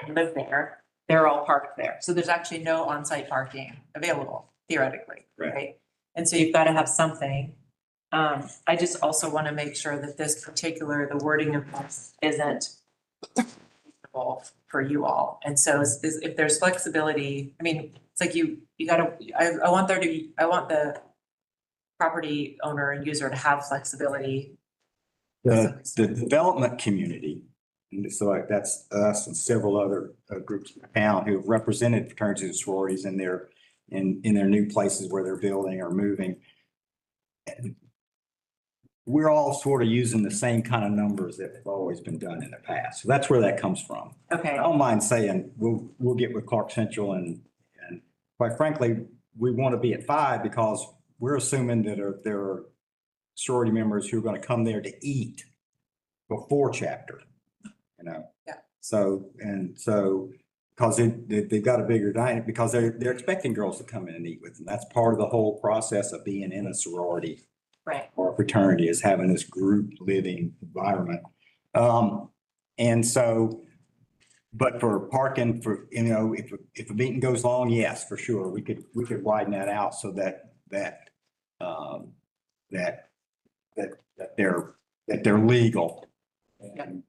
and live there, they're all parked there. So there's actually no on-site parking available theoretically, right? And so you've got to have something. I just also want to make sure that the wording of this isn't reasonable for you all. And so if there's flexibility, I mean, it's like you gotta, I want the property owner and user to have flexibility. The development community, and so like that's us and several other groups in town who have represented fraternities and sororities in their new places where they're building or moving. And we're all sort of using the same kind of numbers that have always been done in the past. So that's where that comes from. Okay. I don't mind saying we'll get with Clarke Central, and quite frankly, we want to be at 5 because we're assuming that there are sorority members who are going to come there to eat before chapter, Yeah. So because they've got a bigger dining, because they're expecting girls to come in and eat with them. That's part of the whole process of being in a sorority. Right. Or a fraternity, is having this group living environment. And so, but for parking, if a meeting goes long, yes, for sure, we could widen that out so that they're legal. And,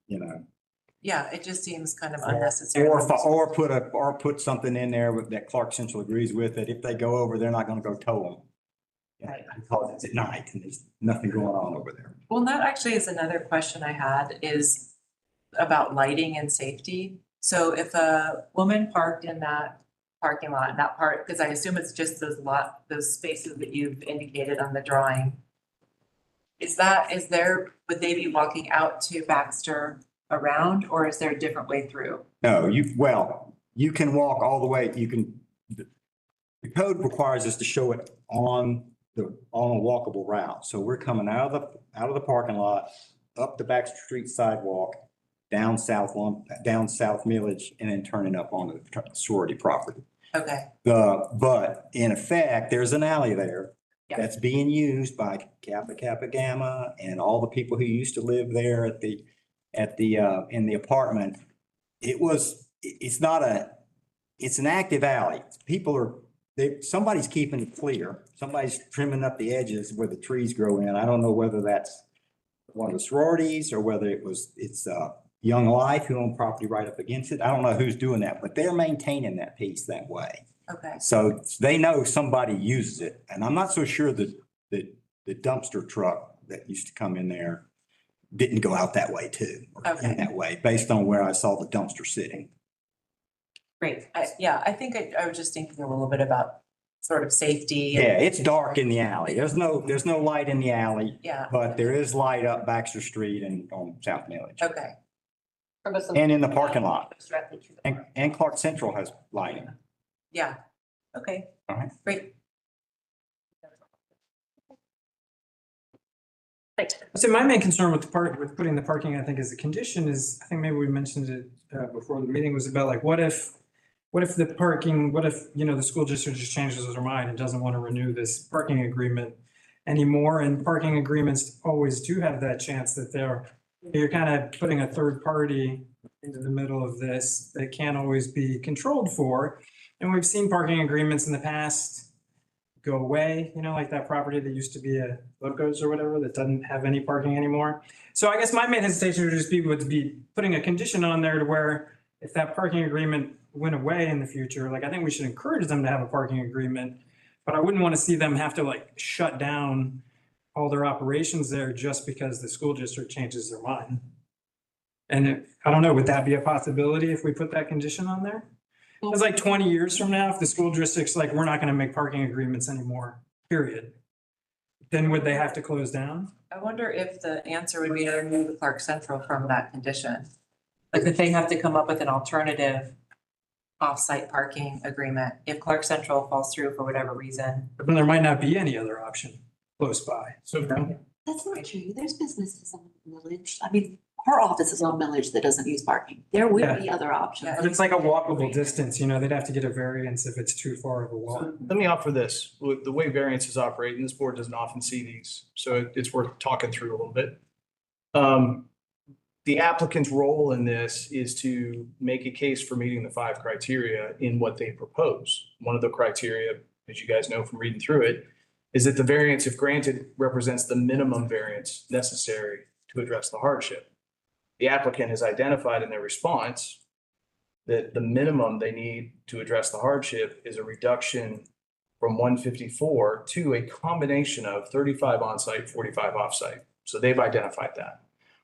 Yeah, it just seems kind of unnecessary. Or put something in there that Clarke Central agrees with, that if they go over, they're not going to go tow them. Right. Because it's at night and there's nothing going on over there. Well, that actually is another question I had, is about lighting and safety. So if a woman parked in that parking lot and that part, because I assume it's just those spaces that you've indicated on the drawing. Would they be walking out to Baxter around, or is there a different way through? No, you can walk all the way, the code requires us to show it on a walkable route. So we're coming out of the parking lot, up the Baxter Street sidewalk, down South Millage, and then turning up onto the sorority property. Okay, But in effect, there's an alley there Yeah. that's being used by Kappa Kappa Gamma and all the people who used to live there in the apartment. It's an active alley. Somebody's keeping it clear. Somebody's trimming up the edges where the trees grow in. I don't know whether that's one of the sororities or whether it's Young Life who own property right up against it. I don't know who's doing that, but they're maintaining that piece that way. okay, So they know somebody uses it. And I'm not so sure that the dumpster truck that used to come in there didn't go out that way too. Or Okay. in that way, based on where I saw the dumpster sitting. great. I think I was just thinking a little bit about sort of safety. Yeah, it's dark in the alley. There's no light in the alley, Yeah, but there is light up Baxter Street and on South Millage okay, and in the parking lot. Directly to the park. And Clark Central has lighting. yeah, okay. All right. Great. Right. So my main concern with with putting the parking, I think, as a condition is, I think maybe we mentioned it before the meeting, was about like, what if the school district just changes their mind and doesn't want to renew this parking agreement anymore? And parking agreements always do have that chance that you're kind of putting a third party into the middle of this that can't always be controlled for. And we've seen parking agreements in the past go away, like that property that used to be a Locos or whatever that doesn't have any parking anymore. So I guess my main hesitation would be putting a condition on there to where if that parking agreement went away in the future, like I think we should encourage them to have a parking agreement, but I wouldn't want to see them have to like shut down all their operations there just because the school district changes their mind. And I don't know, would that be a possibility if we put that condition on there? It's like 20 years from now, if the school district's like, we're not going to make parking agreements anymore, period. Then would they have to close down? I wonder if the answer would be to remove the Clark Central from that condition. Like if they have to come up with an alternative off-site parking agreement, if Clark Central falls through for whatever reason. But then there might not be any other option close by. So That's not true. There's businesses on Millage. I mean, our office is on Millage that doesn't use parking. There would be other options. But it's like a walkable distance, they'd have to get a variance if it's too far of a walk. let me offer this. With the way variances operate, and this board doesn't often see these, so it's worth talking through a little bit. The applicant's role in this is to make a case for meeting the 5 criteria in what they propose. One of the criteria, as you guys know from reading through it, is that the variance, if granted, represents the minimum variance necessary to address the hardship. The applicant has identified in their response that the minimum they need to address the hardship is a reduction from 154 to a combination of 35 on-site, 45 off-site. So they've identified that.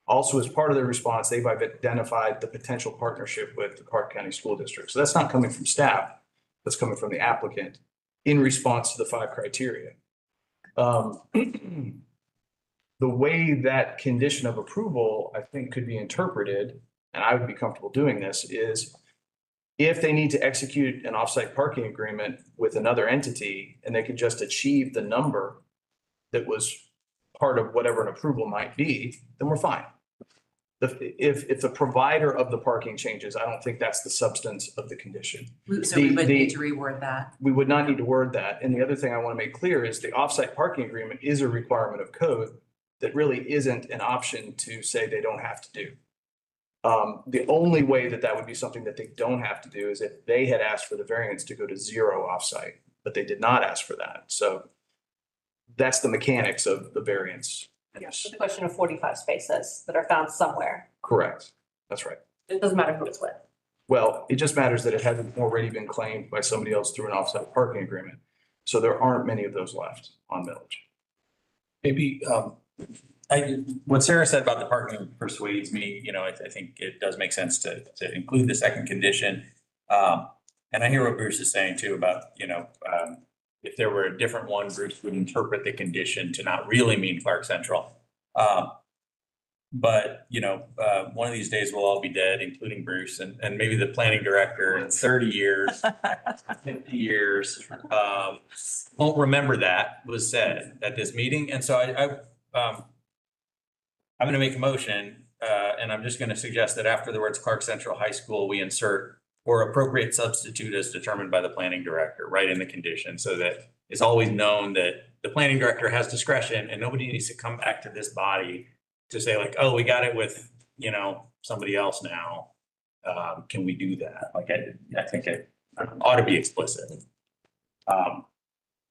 Also, as part of their response, they've identified the potential partnership with the Clark County School District. So that's not coming from staff, that's coming from the applicant in response to the 5 criteria. The way that condition of approval, I think, could be interpreted, and I would be comfortable doing this, is if they need to execute an offsite parking agreement with another entity and they could just achieve the number that was part of whatever an approval might be, then we're fine. If the provider of the parking changes, I don't think that's the substance of the condition. So we would need to reword that. We would not need to word that. And the other thing I want to make clear is the offsite parking agreement is a requirement of code that really isn't an option to say they don't have to do. The only way that would be something that they don't have to do is if they had asked for the variance to go to 0 offsite, but they did not ask for that. So that's the mechanics of the variance. Yes, It's a question of 45 spaces that are found somewhere. correct. That's right. It doesn't matter who it's with. Well, it just matters that it hasn't already been claimed by somebody else through an offsite parking agreement. So there aren't many of those left on Millage. Maybe, what Sarah said about the parking persuades me, I think it does make sense to include the second condition. And I hear what Bruce is saying too about, if there were a different one, Bruce would interpret the condition to not really mean Clark Central. But, one of these days we'll all be dead, including Bruce and maybe the planning director in 30 years, 50 years. Won't remember that was said at this meeting. And so I'm going to make a motion, and I'm just going to suggest that after the words Clark Central High School, we insert or appropriate substitute as determined by the planning director, right in the condition, so that it's always known that the planning director has discretion and nobody needs to come back to this body to say like, oh, we got it with, somebody else now. Can we do that? Like, I think it ought to be explicit.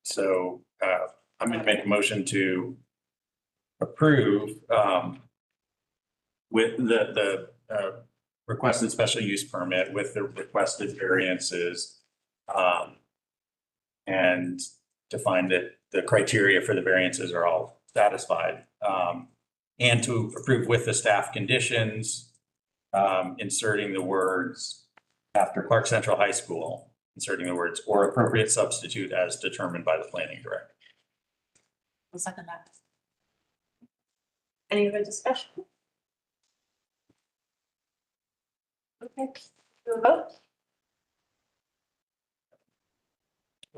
So I'm going to make a motion to approve with the requested special use permit with the requested variances, and to find that the criteria for the variances are all satisfied, and to approve with the staff conditions, inserting the words after Clark Central High School, inserting the words or appropriate substitute as determined by the planning director. I'll second that. Any other discussion? Okay, do a vote?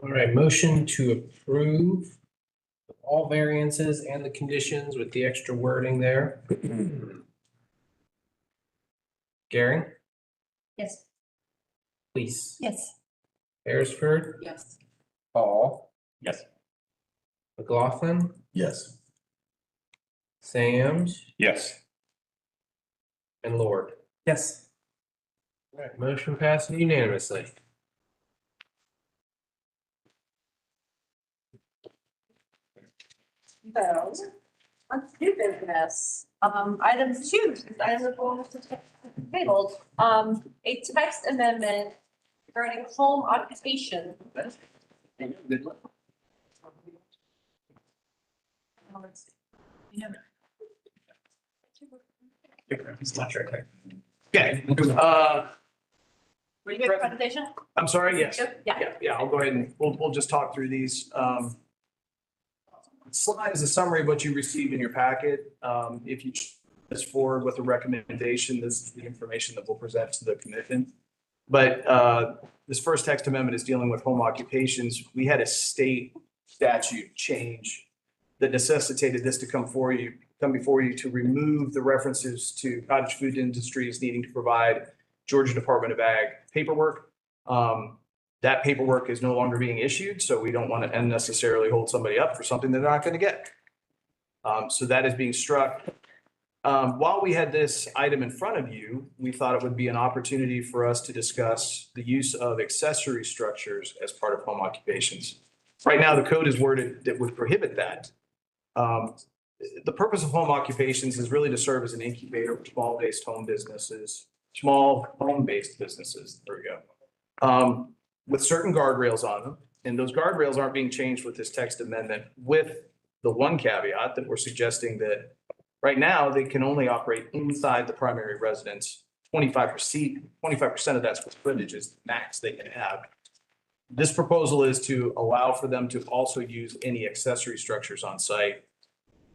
All right, motion to approve all variances and the conditions with the extra wording there. Gary, Yes. please. Yes. Beresford, Yes. Paul, Yes. McLaughlin, Yes. Sam, Yes. and Lord. Yes. All right, motion passed unanimously. So, let's do business. Item 2, items of tabled, a text amendment regarding home occupation. Okay, Were you good presentation? I'm sorry, yes. Yeah. Yeah, I'll go ahead and we'll just talk through these. Slide is a summary of what you received in your packet. If you choose this forward with a recommendation, this is the information that we'll present to the commission. But this first text amendment is dealing with home occupations. We had a state statute change that necessitated this to come before you to remove the references to cottage food industries needing to provide Georgia Department of Ag paperwork. That paperwork is no longer being issued, so we don't want to unnecessarily hold somebody up for something they're not going to get. So that is being struck. While we had this item in front of you, we thought it would be an opportunity for us to discuss the use of accessory structures as part of home occupations. Right now, the code is worded that would prohibit that. The purpose of home occupations is really to serve as an incubator for small-based home businesses, small home-based businesses. There we go. With certain guardrails on them, and those guardrails aren't being changed with this text amendment, with the one caveat that we're suggesting that right now they can only operate inside the primary residence. 25% of that square footage is the max they can have. This proposal is to allow for them to also use any accessory structures on site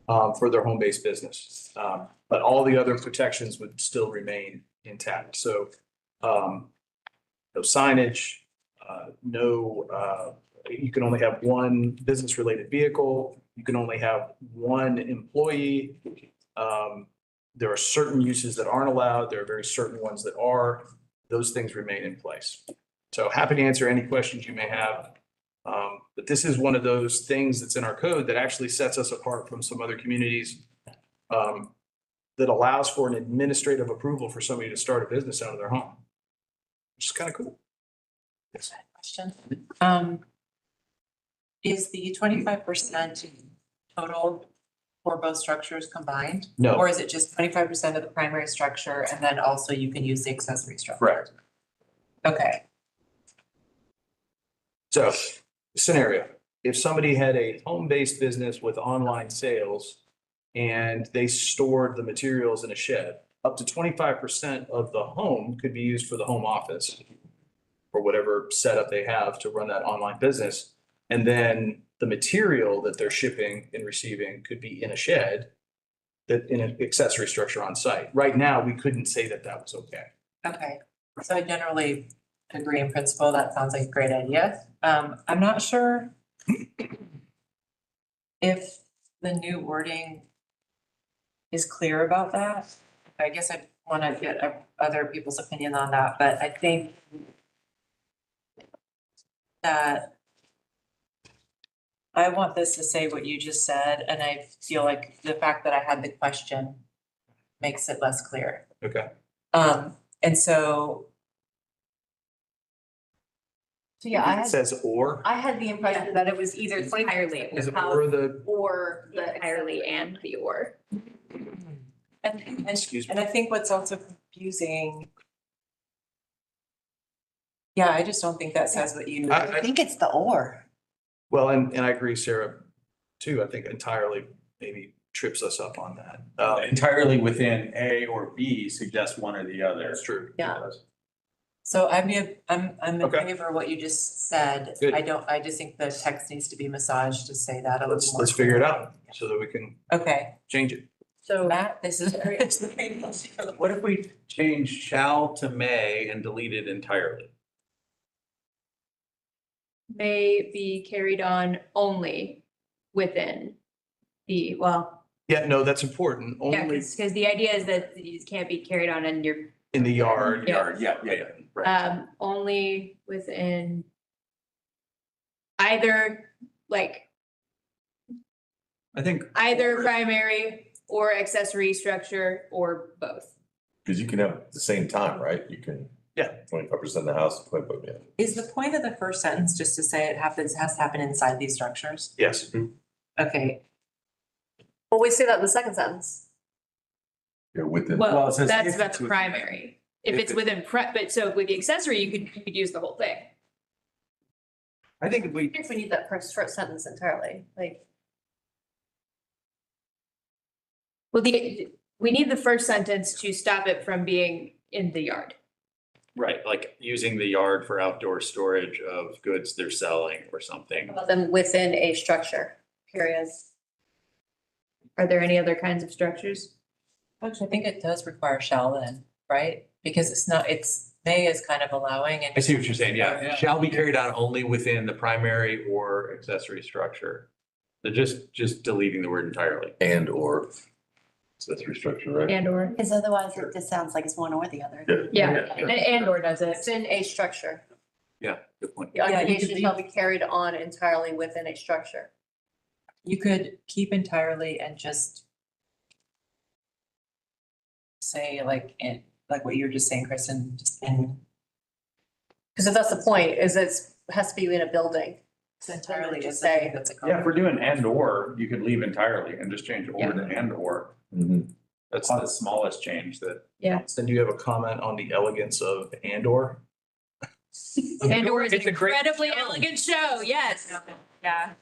for their home-based business. But all the other protections would still remain intact. So no signage, you can only have one business-related vehicle. You can only have one employee. There are certain uses that aren't allowed. There are very certain ones that are. Those things remain in place. So happy to answer any questions you may have. But this is one of those things that's in our code that actually sets us apart from some other communities, that allows for an administrative approval for somebody to start a business out of their home, which is kind of cool. Yes. Question. Is the 25% total for both structures combined? No. Or is it just 25% of the primary structure and then also you can use the accessory structure? Correct. Okay. So scenario, if somebody had a home-based business with online sales and they stored the materials in a shed, up to 25% of the home could be used for the home office. or whatever setup they have to run that online business. And then the material that they're shipping and receiving could be in a shed that in an accessory structure on site. Right now, we couldn't say that that was okay. Okay, so I generally agree in principle. That sounds like a great idea. I'm not sure if the new wording is clear about that. I guess I want to get other people's opinion on that, but I think that I want this to say what you just said, and I feel like the fact that I had the question makes it less clear. Okay. And so. So yeah, It says or, I had the impression that it was either entirely is it or the, or the entirely and the or. excuse me, And I think what's also confusing. Yeah, I just don't think that says what you. I think it's the or. well, and I agree, Sarah, too. I think entirely maybe trips us up on that. Entirely within A or B suggests one or the other. That's true. Yeah. It does. So I'm in Okay. favor of what you just said. Good. I just think the text needs to be massaged to say that a little more. Let's figure it out so that we can Okay, change it. So Matt, this is. What if we change shall to may and delete it entirely? may be carried on only within the, well, Yeah, no, that's important. yeah, Only because the idea is that it can't be carried on in your, in the yard. Yeah. Yeah. Right. only within either, like, I think. either primary or accessory structure or both. Because you can have at the same time, right? You can. Yeah. 25% of the house, 25%, yeah. Is the point of the first sentence just to say has to happen inside these structures? Yes. Okay, Well, we say that in the second sentence. You're within. Well, it says that's if about it's the within. primary. If If it's it- within but so with the accessory, you could use the whole thing. I think if we, If we need that first sentence entirely, like. Well, we need the first sentence to stop it from being in the yard. Right, like using the yard for outdoor storage of goods they're selling or something. About them within a structure, period. Are there any other kinds of structures? actually, I think it does require shall then, right? Because it's may is kind of allowing and. I see what you're saying, yeah. Shall be carried out only within the primary or accessory structure. So just deleting the word entirely. And or accessory structure, right? And or, Because otherwise it just sounds like it's one or the other. yeah, Yeah. and or does it? It's in a structure. Yeah, good point. The Yeah, you occupation could shall be carried on entirely within a structure. You could keep entirely and just say like what you were just saying, Kristen, just in. Because if that's the point, is it has to be in a building. Entirely To is say- something that's a. Yeah, if we're doing and or, you could leave entirely and just change or to and or. Mhm. That's the smallest change that. then do you have a comment on the elegance of and or? And or is an It's a great incredibly show. elegant show, yes. Yeah.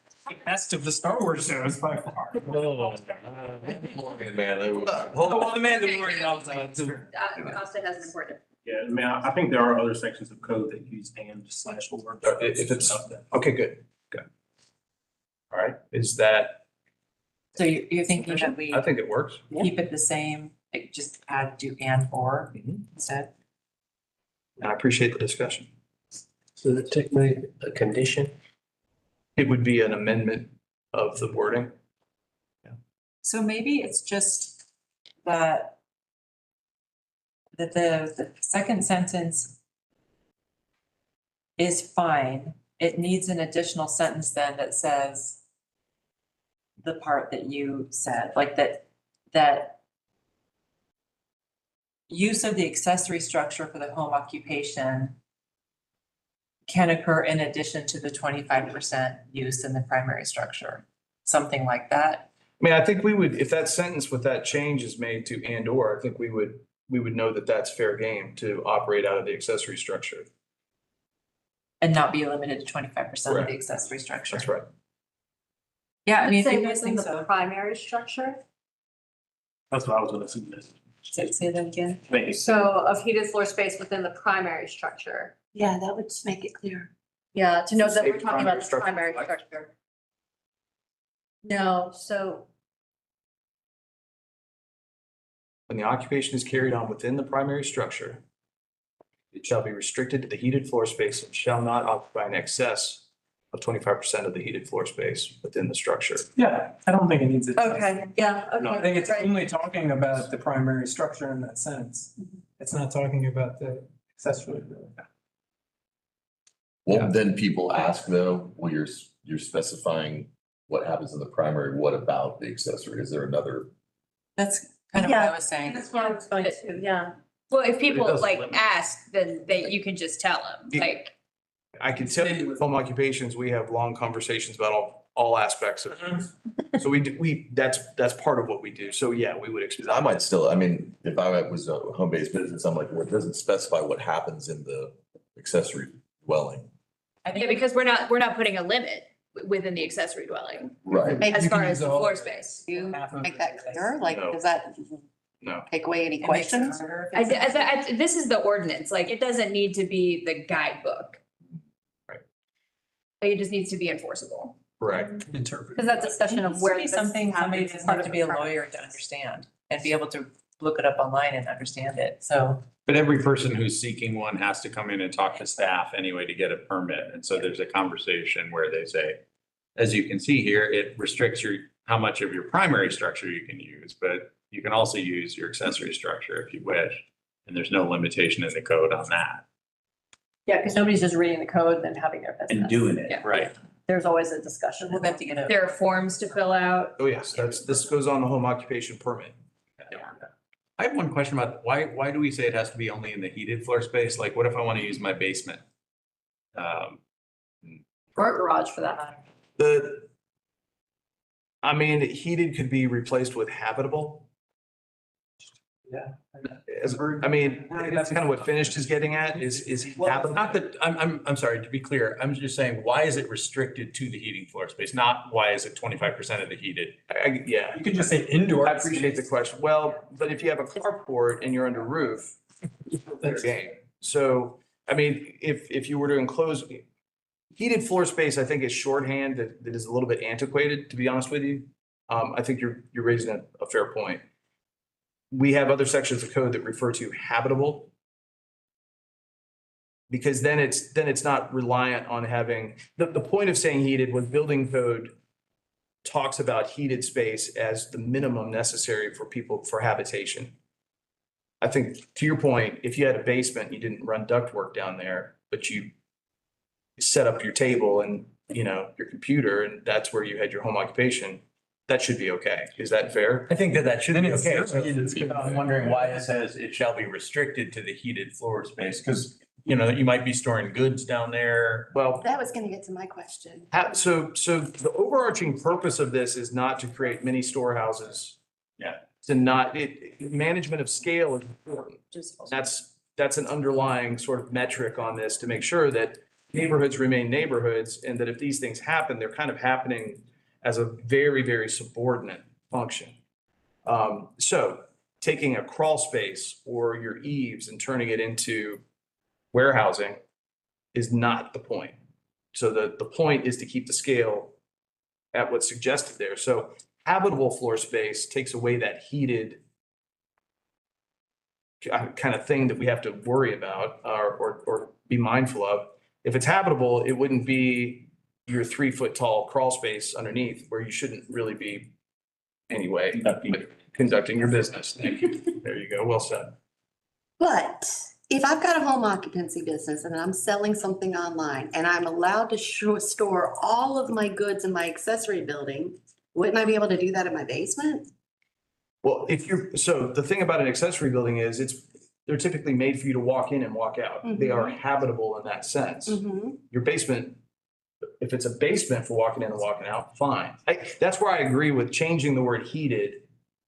Best of the Star Wars shows by far. Morgan, man, it was- Well, the Mandalorian also. Austin has an important. Yeah, I mean, I think there are other sections of code that use and/or. If it's, okay, good. All right, is that, So you're thinking that we I think it works. keep it the same, like just add do and or instead? And I appreciate the discussion. So that's technically a condition. It would be an amendment of the wording. So maybe it's just that the second sentence is fine. It needs an additional sentence then that says the part that you said, like that use of the accessory structure for the home occupation can occur in addition to the 25% use in the primary structure, something like that. I mean, I think we would, if that sentence with that change is made to and or, I think we would know that that's fair game to operate out of the accessory structure. And not be limited to 25% of Correct. the accessory structure. That's right. Yeah, I mean, Say if you guys within think the so. primary structure. That's what I was gonna suggest. Say that again. Thank you. So of heated floor space within the primary structure. Yeah, that would just make it clear. Yeah, to know that we're State talking about the structure. primary structure. No, so When the occupation is carried on within the primary structure, it shall be restricted to the heated floor space and shall not occupy in excess of 25% of the heated floor space within the structure. Yeah, I don't think it needs it. okay, yeah, okay. I think it's right. only talking about the primary structure in that sentence. It's not talking about the accessory. Won't then people ask though, well, you're specifying what happens in the primary, what about the accessory? Is there another? That's kind of what I Yeah. was saying. That's what I was going to, yeah. Well, if people doesn't like limit. ask, then you can just tell them, Yeah. like, I can tell you with home occupations, we have long conversations about all aspects of it. So that's part of what we do. So yeah, we would expect. I might still, I mean, if I was a home-based business, I'm like, well, it doesn't specify what happens in the accessory dwelling. I yeah, think because we're not putting a limit within the accessory dwelling Right. as You far can as the use all floor of it. space. You Half of make it. that clearer, like, No. does that No. take away any it makes it questions? harder if it's- This is the ordinance, like, it doesn't need to be the guidebook. Right. Like, it just needs to be enforceable, Correct. Interpret. because that discussion It of needs to where. be this something somebody happens is doesn't part have of to be a the lawyer to understand and be able to look it up online and understand it. So But every person who's seeking one has to come in and talk to staff anyway to get a permit. And so there's a conversation where they say, as you can see here, it restricts how much of your primary structure you can use, but you can also use your accessory structure if you wish. And there's no limitation in the code on that. Yeah, because nobody's just reading the code and then having their business. And doing it. Yeah. Right. There's always a discussion. we'll have to get a. There are forms to fill out. Oh, yes, this goes on the home occupation permit. I have one question about why do we say it has to be only in the heated floor space? Like, what if I want to use my basement? Or a garage for that matter. I mean, heated could be replaced with habitable. Yeah. I mean, that's kind of what finished is getting at, is habitable. Not that, I'm sorry, to be clear, I'm just saying, why is it restricted to the heating floor space? Not why is it 25% of the heated? Yeah, You could just say indoor. I appreciate the question. Well, but if you have a carport and you're under roof, that's game. So, I mean, if you were to enclose, heated floor space, I think is shorthand that is a little bit antiquated, to be honest with you. I think you're raising a fair point. We have other sections of code that refer to habitable. Because then it's not reliant on having, the point of saying heated was building code talks about heated space as the minimum necessary for people for habitation. I think to your point, if you had a basement, you didn't run ductwork down there, but you set up your table and, your computer, and that's where you had your home occupation, that should be okay. Is that fair? I think that should Then be it's okay. zero. It's good. I'm wondering why it says it shall be restricted to the heated floor space, because, you might be storing goods down there. Well, That was gonna get to my question. so the overarching purpose of this is not to create mini storehouses. Yeah. To not, management of scale is important. That's an underlying sort of metric on this to make sure that neighborhoods remain neighborhoods, and that if these things happen, they're kind of happening as a very, very subordinate function. So taking a crawl space or your eaves and turning it into warehousing is not the point. So the point is to keep the scale at what's suggested there. So habitable floor space takes away that heated kind of thing that we have to worry about or be mindful of. If it's habitable, it wouldn't be your 3-foot tall crawl space underneath where you shouldn't really be anyway, conducting your business. Thank you. There you go. Well said. But if I've got a home occupancy business and I'm selling something online and I'm allowed to store all of my goods in my accessory building, wouldn't I be able to do that in my basement? Well, so the thing about an accessory building is they're typically made for you to walk in and walk out. They are habitable in that sense. Your basement, if it's a basement for walking in and walking out, fine. That's where I agree with changing the word heated.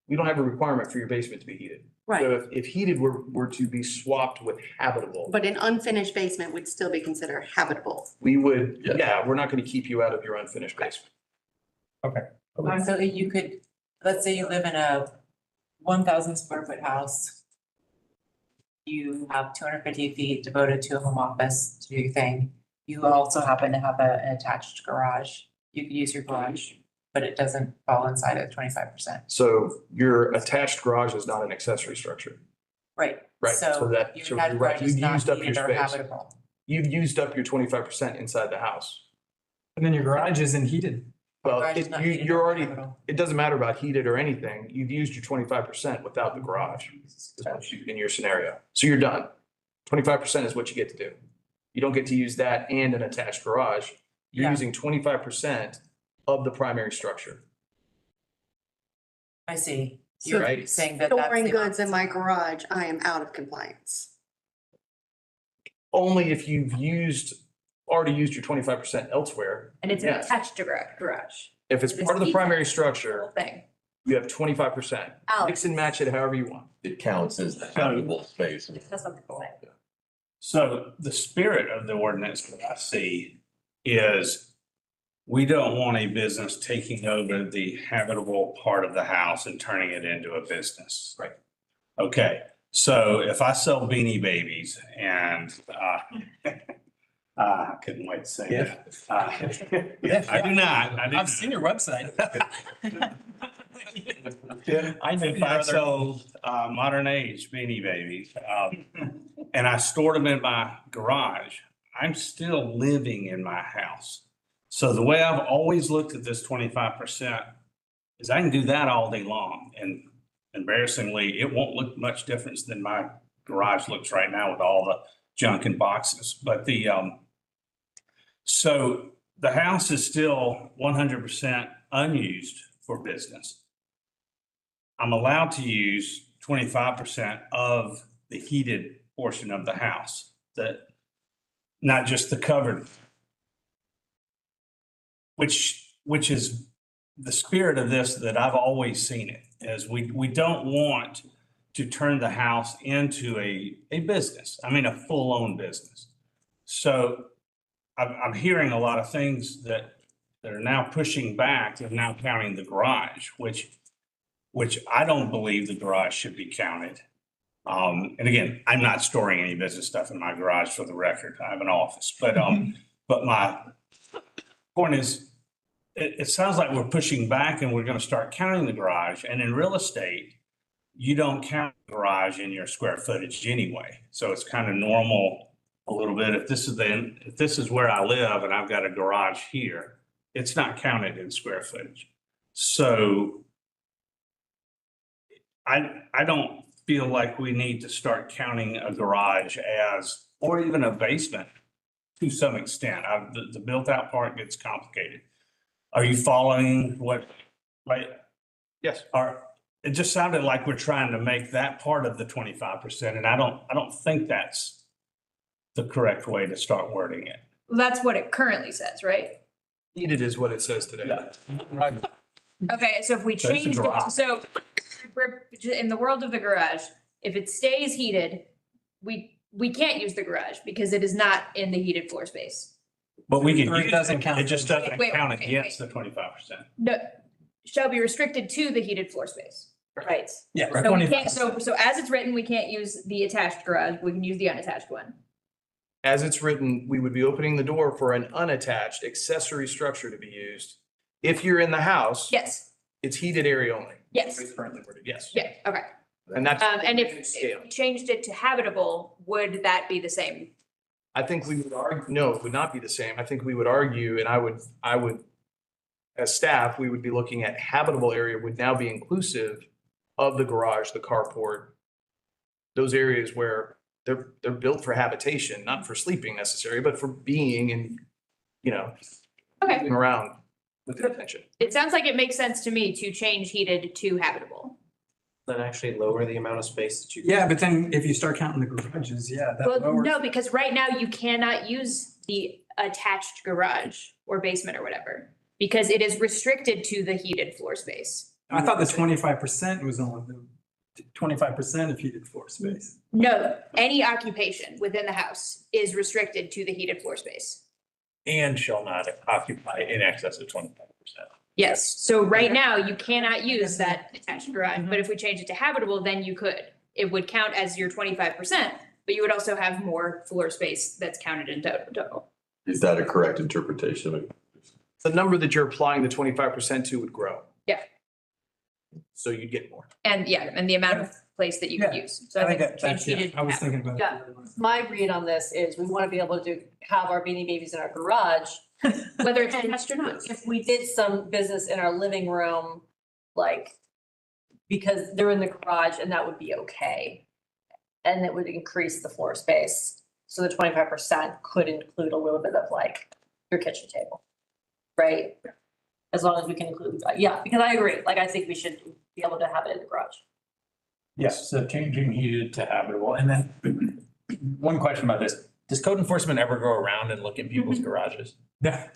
We don't have a requirement for your basement to be heated. Right, So if heated were to be swapped with habitable, but an unfinished basement would still be considered habitable. we would, we're not going to keep you out of your unfinished basement. So you could, let's say you live in a 1,000 square foot house. you have 250 feet devoted to a home office to do your thing. You also happen to have an attached garage. You could use your garage, but it doesn't fall inside of 25%. So your attached garage is not an accessory structure. Right. Right, so So that, your so attached you're right, garage is you've not used up your heated or space. habitable. You've used up your 25% inside the house. And then your garage isn't heated. Well, Garage is not heated you're or already, habitable. it doesn't matter about heated or anything. You've used your 25% without the garage in your scenario. So you're done. 25% is what you get to do. You don't get to use that and an attached garage. You're Yeah. using 25% of the primary structure. I see. So You're right. saying that that's Storing the goods in my opposite. garage, I am out of compliance. Only if you've already used your 25% elsewhere. And it's an Yes. attached garage. If it's It's part of the detailed. primary Whole structure, thing. you have 25%. Mix and match it however you want. It counts as the habitable space. That's something to say. So the spirit of the ordinance that I see is we don't want a business taking over the habitable part of the house and turning it into a business. Right. Okay, so if I sell Beanie Babies and, I couldn't wait to say that. I do not. I've seen your website. If I sold modern age Beanie Babies, and I stored them in my garage, I'm still living in my house. So the way I've always looked at this 25% is I can do that all day long. And embarrassingly, it won't look much different than my garage looks right now with all the junk and boxes. But so the house is still 100% unused for business. I'm allowed to use 25% of the heated portion of the house, not just the covered, which is the spirit of this that I've always seen it, is we don't want to turn the house into a business. I mean, a full-on business. So I'm hearing a lot of things that are now pushing back and now counting the garage, which I don't believe the garage should be counted. And again, I'm not storing any business stuff in my garage, for the record. I have an office, but my point is, it sounds like we're pushing back and we're going to start counting the garage. And in real estate, you don't count the garage in your square footage anyway. So it's kind of normal a little bit. If this is where I live and I've got a garage here, it's not counted in square footage. So I don't feel like we need to start counting a garage as, or even a basement to some extent. The built out part gets complicated. Are you following what, right? Yes. It just sounded like we're trying to make that part of the 25%. And I don't think that's the correct way to start wording it. Well, that's what it currently says, right? Heated is what it says today. Right. Okay, so if we So it's a change garage. it, so we're in the world of the garage, if it stays heated, we can't use the garage because it is not in the heated floor space. But we can Or it use doesn't it. count. It just doesn't Wait, count wait, against the 25%. No, shall be restricted to the heated floor space, right? Yeah. So we can't, so as it's written, we can't use the attached garage, we can use the unattached one. As it's written, we would be opening the door for an unattached accessory structure to be used. If you're in the house, Yes, it's heated area only. yes, It's currently worded, yes. yeah, okay. And that's. And if Scale. we changed it to habitable, would that be the same? I think we would argue, no, it would not be the same. I think we would argue, and I would, as staff, we would be looking at habitable area would now be inclusive of the garage, the carport, those areas where they're built for habitation, not for sleeping necessarily, but for being and, Okay, moving around with intention. it sounds like it makes sense to me to change heated to habitable. Then actually lower the amount of space that you. Yeah, but then if you start counting the garages, yeah, that Well, lowers. no, because right now you cannot use the attached garage or basement or whatever, because it is restricted to the heated floor space. I thought the 25% was only the 25% of heated floor space. No, any occupation within the house is restricted to the heated floor space. And shall not occupy in excess of 25%. Yes, so right now you cannot use that attached garage, but if we change it to habitable, then you could. it would count as your 25%, but you would also have more floor space that's counted in total. Is that a correct interpretation of it? The number that you're applying the 25% to would grow. Yeah. So you'd get more. And the amount of place that you could Yeah. use. So I think that's, she yeah, did I was have- thinking about it. Yeah. My read on this is we want to be able to have our Beanie Babies in our garage. whether it's attached or not. If we did some business in our living room, like, because they're in the garage and that would be okay. And it would increase the floor space. So the 25% could include a little bit of like your kitchen table, right? As long as we can include, yeah, because I agree, like, I think we should be able to have it in the garage. Yes, so changing heated to habitable. And then one question about this. Does code enforcement ever go around and look in people's garages? Yeah.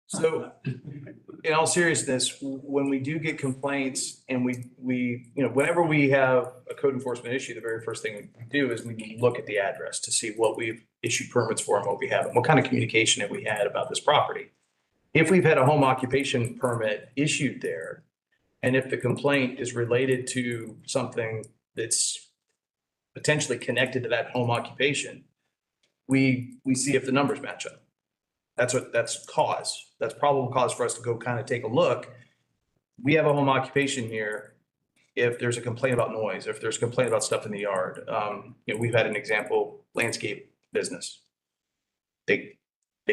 So in all seriousness, when we do get complaints and whenever we have a code enforcement issue, the very first thing we do is we look at the address to see what we've issued permits for and what we haven't, what kind of communication have we had about this property. If we've had a home occupation permit issued there, and if the complaint is related to something that's potentially connected to that home occupation, we see if the numbers match up. That's cause. That's probable cause for us to go kind of take a look. We have a home occupation here. If there's a complaint about noise, if there's a complaint about stuff in the yard, we've had an example, landscape business. They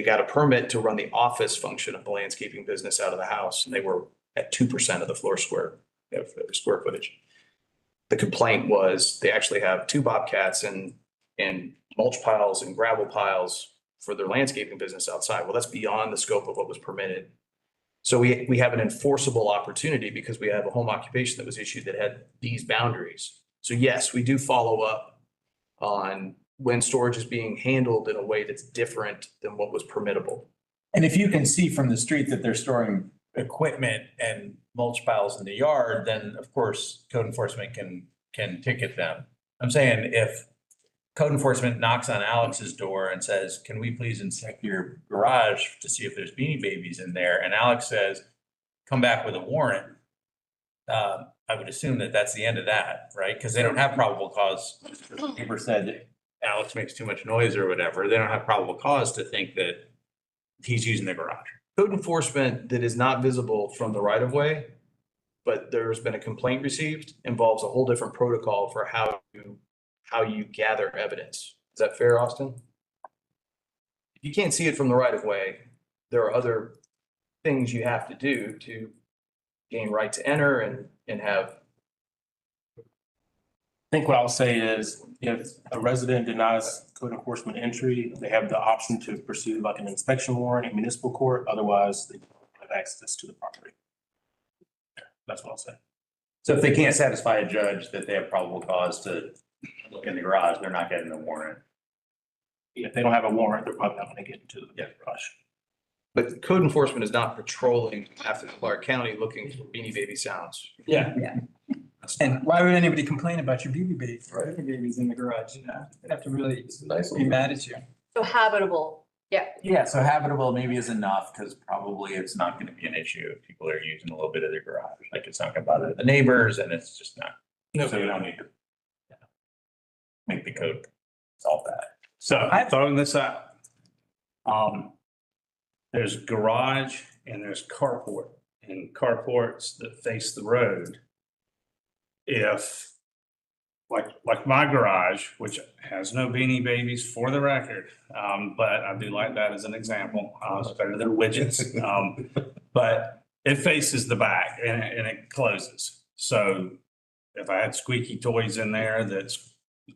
got a permit to run the office function of the landscaping business out of the house, and they were at 2% of the floor square footage. The complaint was they actually have 2 bobcats and mulch piles and gravel piles for their landscaping business outside. Well, that's beyond the scope of what was permitted. So we have an enforceable opportunity because we have a home occupation that was issued that had these boundaries. So yes, we do follow up on when storage is being handled in a way that's different than what was permittable. And if you can see from the street that they're storing equipment and mulch piles in the yard, then of course, code enforcement can ticket them. I'm saying if code enforcement knocks on Alex's door and says, can we please inspect your garage to see if there's Beanie Babies in there? And Alex says, come back with a warrant. I would assume that that's the end of that, right? Because they don't have probable cause. The neighbor said that Alex makes too much noise or whatever. They don't have probable cause to think that he's using the garage. Code enforcement that is not visible from the right of way, but there's been a complaint received, involves a whole different protocol for how you gather evidence. Is that fair, Austin? If you can't see it from the right of way, there are other things you have to do to gain right to enter and have. I think what I'll say is if a resident denies code enforcement entry, they have the option to pursue like an inspection warrant in municipal court. Otherwise, they don't have access to the property. That's what I'll say. So if they can't satisfy a judge that they have probable cause to look in the garage, they're not getting a warrant. If they don't have a warrant, they're probably not going to get into the garage. But code enforcement is not patrolling Athens-Clarke County looking for Beanie Baby sounds. Yeah. Yeah. And why would anybody complain about your BB baby, baby babies in the garage? You know, they'd have to really Nice. be mad at you. So habitable, yeah. Yeah, so habitable maybe is enough because probably it's not going to be an issue if people are using a little bit of their garage. Like it's not going to bother the neighbors and it's just not. So we don't need to make the code solve that. So I'm throwing this out. There's garage and there's carport, and carports that face the road. If, like my garage, which has no Beanie Babies for the record, but I do like that as an example. It's better than widgets. But it faces the back and it closes. So if I had squeaky toys in there that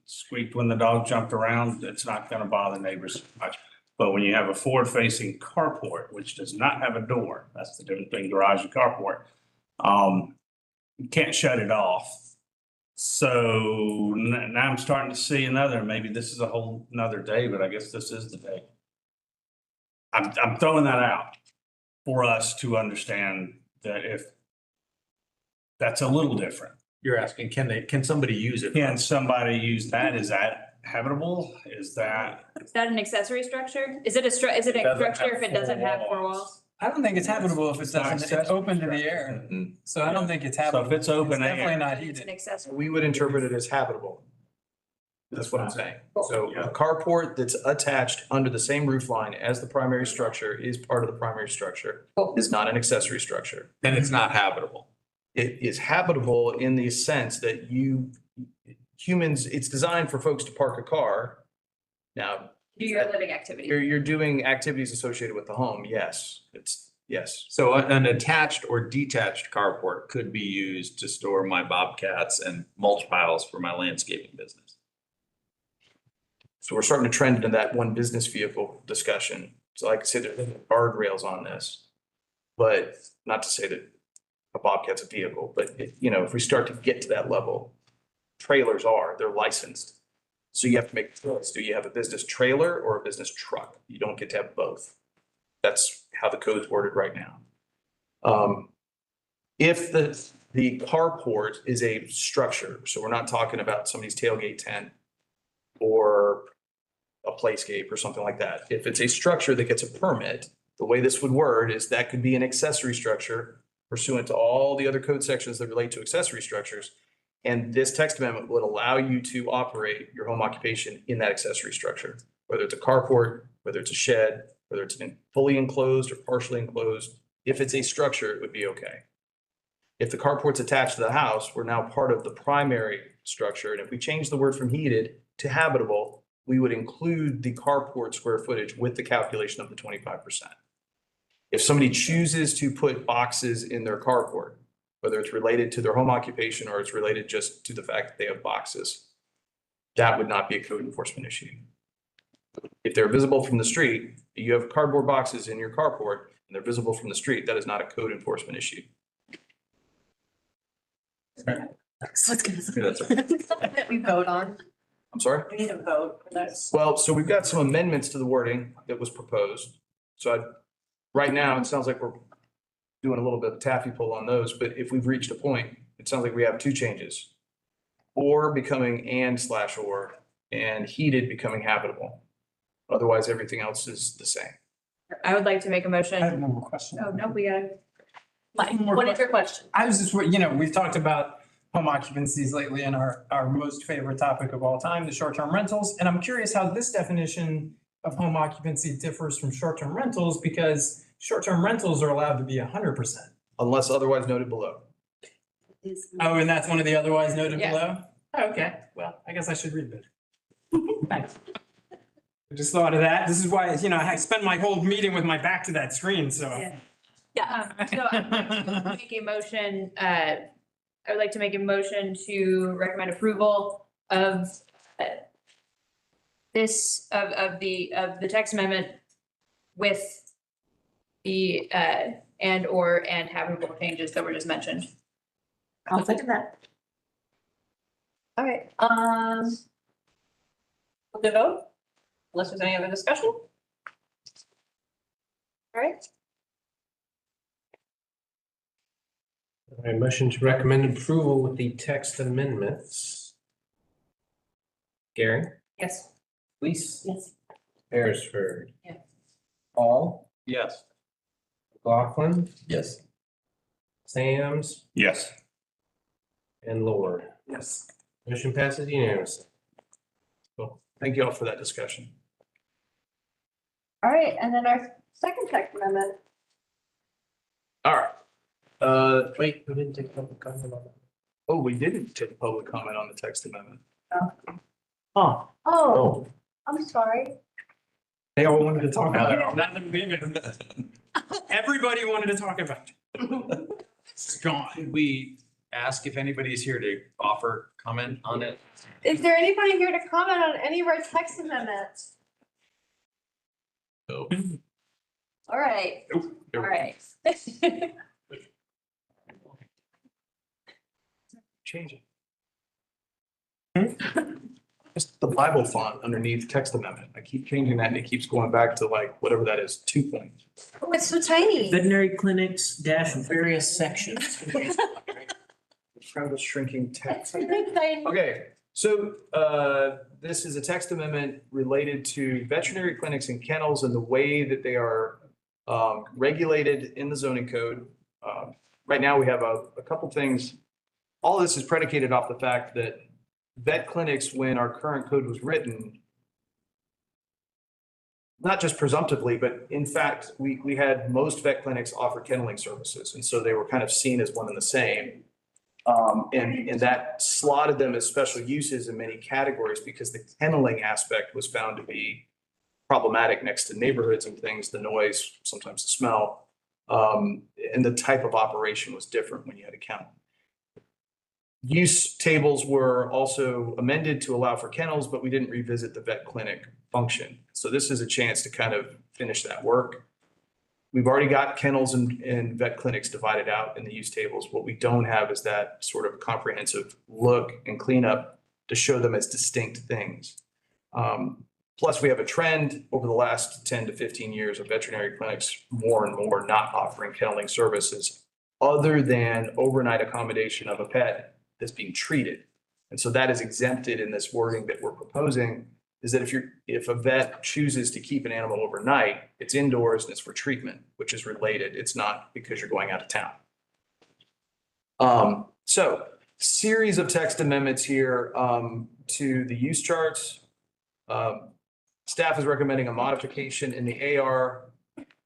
squeaked when the dog jumped around, it's not going to bother neighbors much. But when you have a forward-facing carport, which does not have a door, that's the difference between garage and carport. You can't shut it off. So now I'm starting to see maybe this is a whole nother day, but I guess this is the day. I'm throwing that out for us to understand that if that's a little different. You're asking, can somebody use it? Can somebody use that? Is that habitable? Is that an accessory structure? Is it a structure if it doesn't have 4 walls? I don't think it's habitable if it doesn't, it's open to the air. So I don't think it's habitable. So if it's open It's definitely air. not It's an heated. accessory. We would interpret it as habitable. That's what I'm saying. So a carport that's attached under the same roof line as the primary structure is part of the primary structure. Is not an accessory structure. Then it's not habitable. It is habitable in the sense that humans, it's designed for folks to park a car. Now, Do your living activity. you're doing activities associated with the home. Yes, yes. So an attached or detached carport could be used to store my bobcats and mulch piles for my landscaping business. So we're starting to trend into that one business vehicle discussion. So like I said, there are guardrails on this. But not to say that a bobcat's a vehicle, but if we start to get to that level, trailers they're licensed. So you have to make a choice. Do you have a business trailer or a business truck? You don't get to have both. That's how the code's worded right now. If the carport is a structure, so we're not talking about somebody's tailgate tent or a playscape or something like that. If it's a structure that gets a permit, the way this would word is that could be an accessory structure pursuant to all the other code sections that relate to accessory structures. And this text amendment would allow you to operate your home occupation in that accessory structure, whether it's a carport, whether it's a shed, whether it's fully enclosed or partially enclosed. If it's a structure, it would be okay. If the carport's attached to the house, we're now part of the primary structure. And if we change the word from heated to habitable, we would include the carport square footage with the calculation of the 25%. If somebody chooses to put boxes in their carport, whether it's related to their home occupation or it's related just to the fact that they have boxes, that would not be a code enforcement issue. If they're visible from the street, you have cardboard boxes in your carport and they're visible from the street, that is not a code enforcement issue. Let's get something that we vote on. I'm sorry? We need a vote for this. Well, so we've got some amendments to the wording that was proposed. So right now, it sounds like we're doing a little bit of taffy pull on those, but if we've reached a point, it sounds like we have two changes. Or becoming and/or, and heated becoming habitable. Otherwise, everything else is the same. I would like to make a I have motion. one more question. Oh, no, we gotta. More What is your question? I was just, we've talked about home occupancies lately and our most favorite topic of all time, the short-term rentals. And I'm curious how this definition of home occupancy differs from short-term rentals because short-term rentals are allowed to be 100%. Unless otherwise noted below. Oh, and that's one of the otherwise noted Yeah. below? Oh, okay, well, I guess I should read that. Thanks. I just thought of that. This is why, I spent my whole meeting with my back to that screen, so. Yeah, so I would like to make a motion, I would like to make a motion to recommend approval of this, of the text amendment with the and habitable changes that were just mentioned. I'll second that. All right, we'll do a vote, unless there's any other discussion. All right, All right, motion to recommend approval with the text amendments. Gary, yes. Elise, Yes. Beresford. Yes. Paul, Yes. McLaughlin, Yes. Sams, Yes. and Lord. Yes. Motion passes unanimously. Well, thank you all for that discussion. All right, and then our second text amendment. All right. Wait, we didn't take public comment on that. Oh, we didn't take public comment on the text amendment. Huh. Oh, I'm sorry. They all wanted to talk Now about they're it. Everybody wanted to talk about it. It's gone. Should we ask if anybody's here to offer comment on it? Is there anybody here to comment on any of our text amendments? No. All right, all right. Change it. Just the Bible font underneath text amendment. I keep changing that and it keeps going back to like whatever that is, 2 points. Oh, it's so tiny. Veterinary clinics dash various sections. Incredible shrinking text. It's tiny. Okay, so this is a text amendment related to veterinary clinics and kennels and the way that they are regulated in the zoning code. Right now, we have a couple things. All of this is predicated off the fact that vet clinics, when our current code was written, not just presumptively, but in fact, we had most vet clinics offer kenneling services. And so they were kind of seen as one and the same. And that slotted them as special uses in many categories because the kenneling aspect was found to be problematic next to neighborhoods and things, the noise, sometimes the smell. And the type of operation was different when you had a kennel. Use tables were also amended to allow for kennels, but we didn't revisit the vet clinic function. So this is a chance to kind of finish that work. We've already got kennels and vet clinics divided out in the use tables. What we don't have is that sort of comprehensive look and cleanup to show them as distinct things. Plus, we have a trend over the last 10 to 15 years of veterinary clinics more and more not offering kenneling services other than overnight accommodation of a pet that's being treated. And so that is exempted in this wording that we're proposing, is that if a vet chooses to keep an animal overnight, it's indoors and it's for treatment, which is related. It's not because you're going out of town. So series of text amendments here to the use charts. Staff is recommending a modification in the AR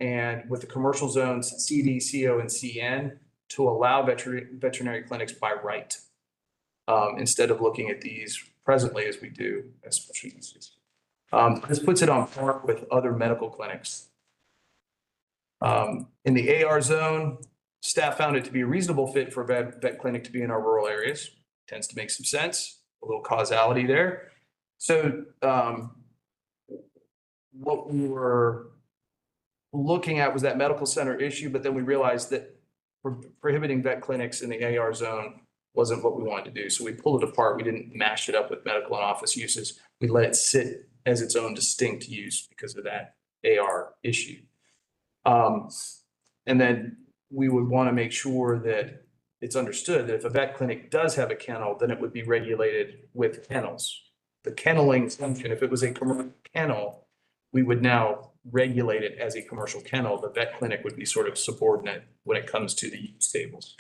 and with the commercial zones CD, CO, and CN to allow veterinary clinics by right. Instead of looking at these presently as we do as special uses. This puts it on par with other medical clinics. In the AR zone, staff found it to be a reasonable fit for a vet clinic to be in our rural areas. Tends to make some sense, a little causality there. So what we were looking at was that medical center issue, but then we realized that prohibiting vet clinics in the AR zone wasn't what we wanted to do. So we pulled it apart. We didn't mash it up with medical and office uses. We let it sit as its own distinct use because of that AR issue. And then we would want to make sure that it's understood that if a vet clinic does have a kennel, then it would be regulated with kennels. The kenneling function, if it was a commercial kennel, we would now regulate it as a commercial kennel. The vet clinic would be sort of subordinate when it comes to the use tables.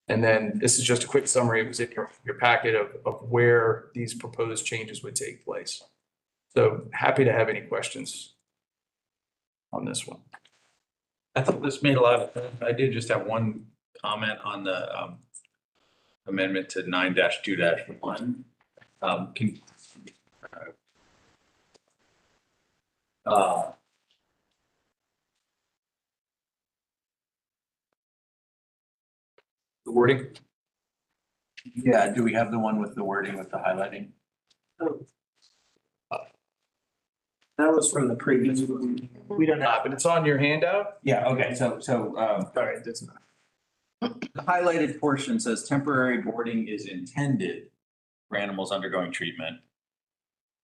And then this is just a quick summary. It was in your packet of where these proposed changes would take place. So happy to have any questions on this one. I thought this made a lot of sense. I did just have one comment on the amendment to 9-2-1. The wording? Yeah, do we have the one with the wording with the highlighting? That was from the previous one. We don't have. But it's on your handout. Yeah, okay, so Sorry, that's not. The highlighted portion says temporary boarding is intended for animals undergoing treatment.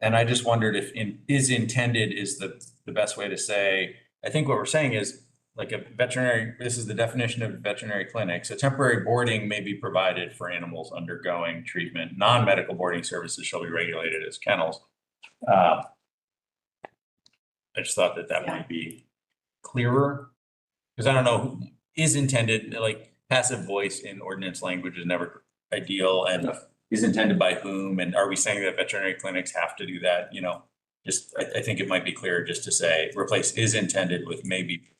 And I just wondered if is intended is the best way to say, I think what we're saying is like a veterinary, this is the definition of veterinary clinic. So temporary boarding may be provided for animals undergoing treatment. Non-medical boarding services shall be regulated as kennels. I just thought that might be clearer. Because I don't know, is intended, like passive voice in ordinance language is never ideal, and is intended by whom, and are we saying that veterinary clinics have to do that? You know, just I think it might be clearer just to say replace is intended with maybe.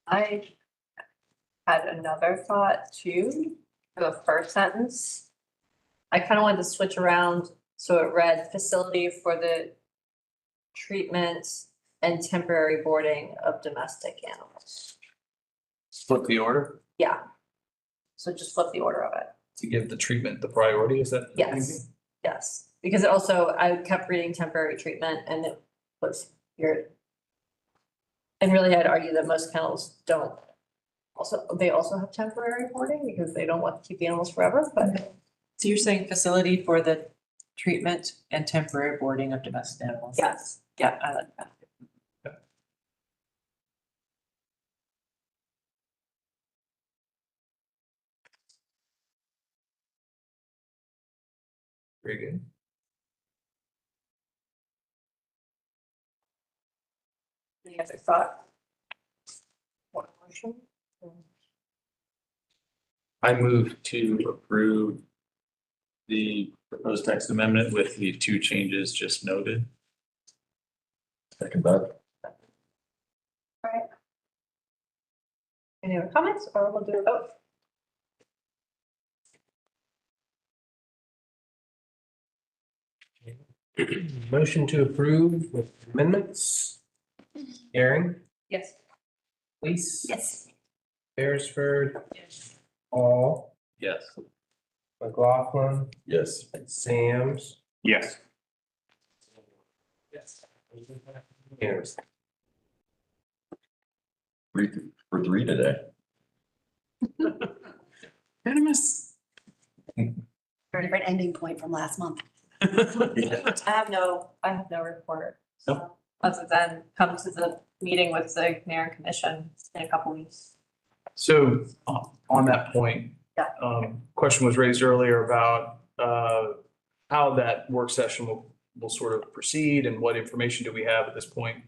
I had another thought too, for the first sentence. I kind of wanted to switch around, so it read facility for the treatment and temporary boarding of domestic animals. Flip the order Yeah. So just flip the order of it. to give the treatment the priority, is that? Yes, yes, because it also, I kept reading temporary treatment and it was your. And really, I'd argue that most kennels don't. Also, they also have temporary boarding because they don't want to keep the animals forever, but. So you're saying facility for the treatment and temporary boarding of domestic animals? Yes, Yeah, I like that. Very good. any other thought? One motion? I move to approve the proposed text amendment with the two changes just noted. Second that. Any other comments, or we'll do a vote? Motion to approve with amendments. Aaron, Yes. Elise, Yes. Beresford, Paul, Yes. McLaughlin, Yes. Sam's. Yes. Yes. Unanimous. 3 for 3 today. Unanimous. Very different ending point from last month. I have no report. So other than come to the meeting with the mayor and commission in a couple weeks. So on that point, Yeah. question was raised earlier about how that work session will sort of proceed and what information do we have at this point.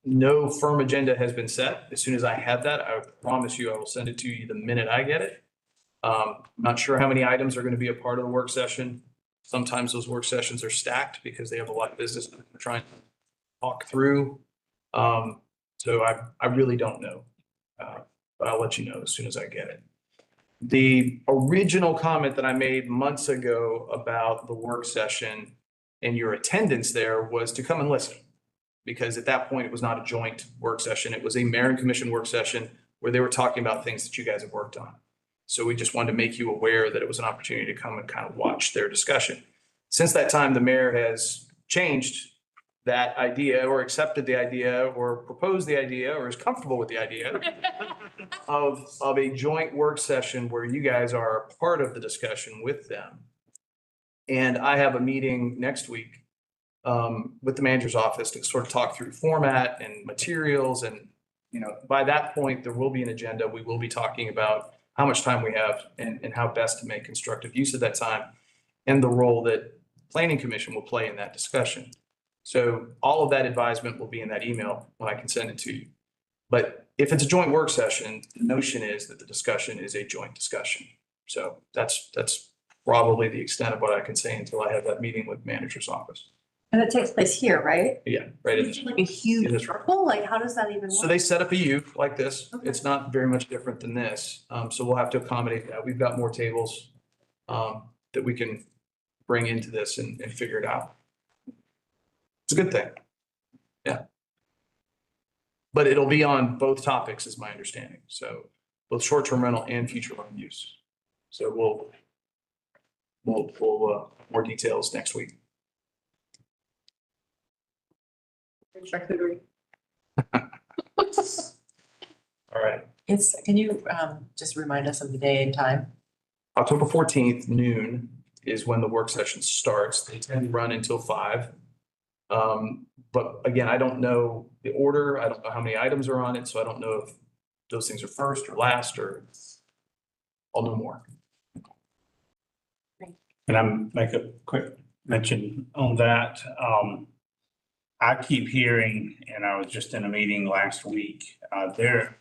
No firm agenda has been set. As soon as I have that, I promise you I will send it to you the minute I get it. Not sure how many items are going to be a part of the work session. Sometimes those work sessions are stacked because they have a lot of business that they're trying to talk through. So I really don't know. But I'll let you know as soon as I get it. The original comment that I made months ago about the work session and your attendance there was to come and listen. Because at that point, it was not a joint work session. It was a mayor and commission work session where they were talking about things that you guys have worked on. So we just wanted to make you aware that it was an opportunity to come and kind of watch their discussion. Since that time, the mayor has changed that idea or accepted the idea or proposed the idea or is comfortable with the idea of a joint work session where you guys are a part of the discussion with them. And I have a meeting next week with the manager's office to sort of talk through format and materials. And, you know, by that point, there will be an agenda. We will be talking about how much time we have and how best to make constructive use of that time and the role that planning commission will play in that discussion. So all of that advisement will be in that email when I can send it to you. But if it's a joint work session, the notion is that the discussion is a joint discussion. So that's probably the extent of what I can say until I have that meeting with manager's office. And it takes place here, right? Yeah, right. in this- Like a in huge this room. circle, like how does that even So work? they set up a U like this. Okay. It's not very much different than this. So we'll have to accommodate that. We've got more tables that we can bring into this and figure it out. It's a good thing. Yeah. But it'll be on both topics is my understanding. So both short-term rental and future home use. So we'll more details next week. Charcuterie. All right. Can you just remind us of the day and time? October 14th, noon is when the work session starts. They tend to run until 5. But again, I don't know the order. I don't know how many items are on it. So I don't know if those things are first or last or I'll know more. Can I make a quick mention on that? I keep hearing, and I was just in a meeting last week, there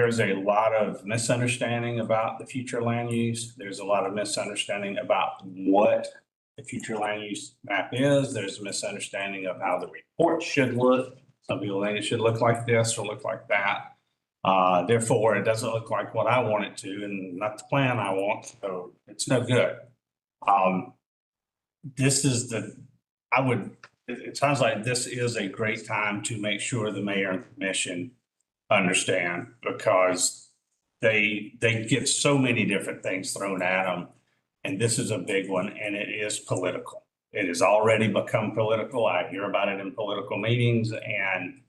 is a lot of misunderstanding about the future land use. There's a lot of misunderstanding about what the future land use map is. There's a misunderstanding of how the report should look. Some people think it should look like this or look like that. Therefore, it doesn't look like what I want it to and not the plan I want, so it's no good. It sounds like this is a great time to make sure the mayor and commission understand because they get so many different things thrown at them. And this is a big one and it is political. It has already become political. I hear about it in political meetings. And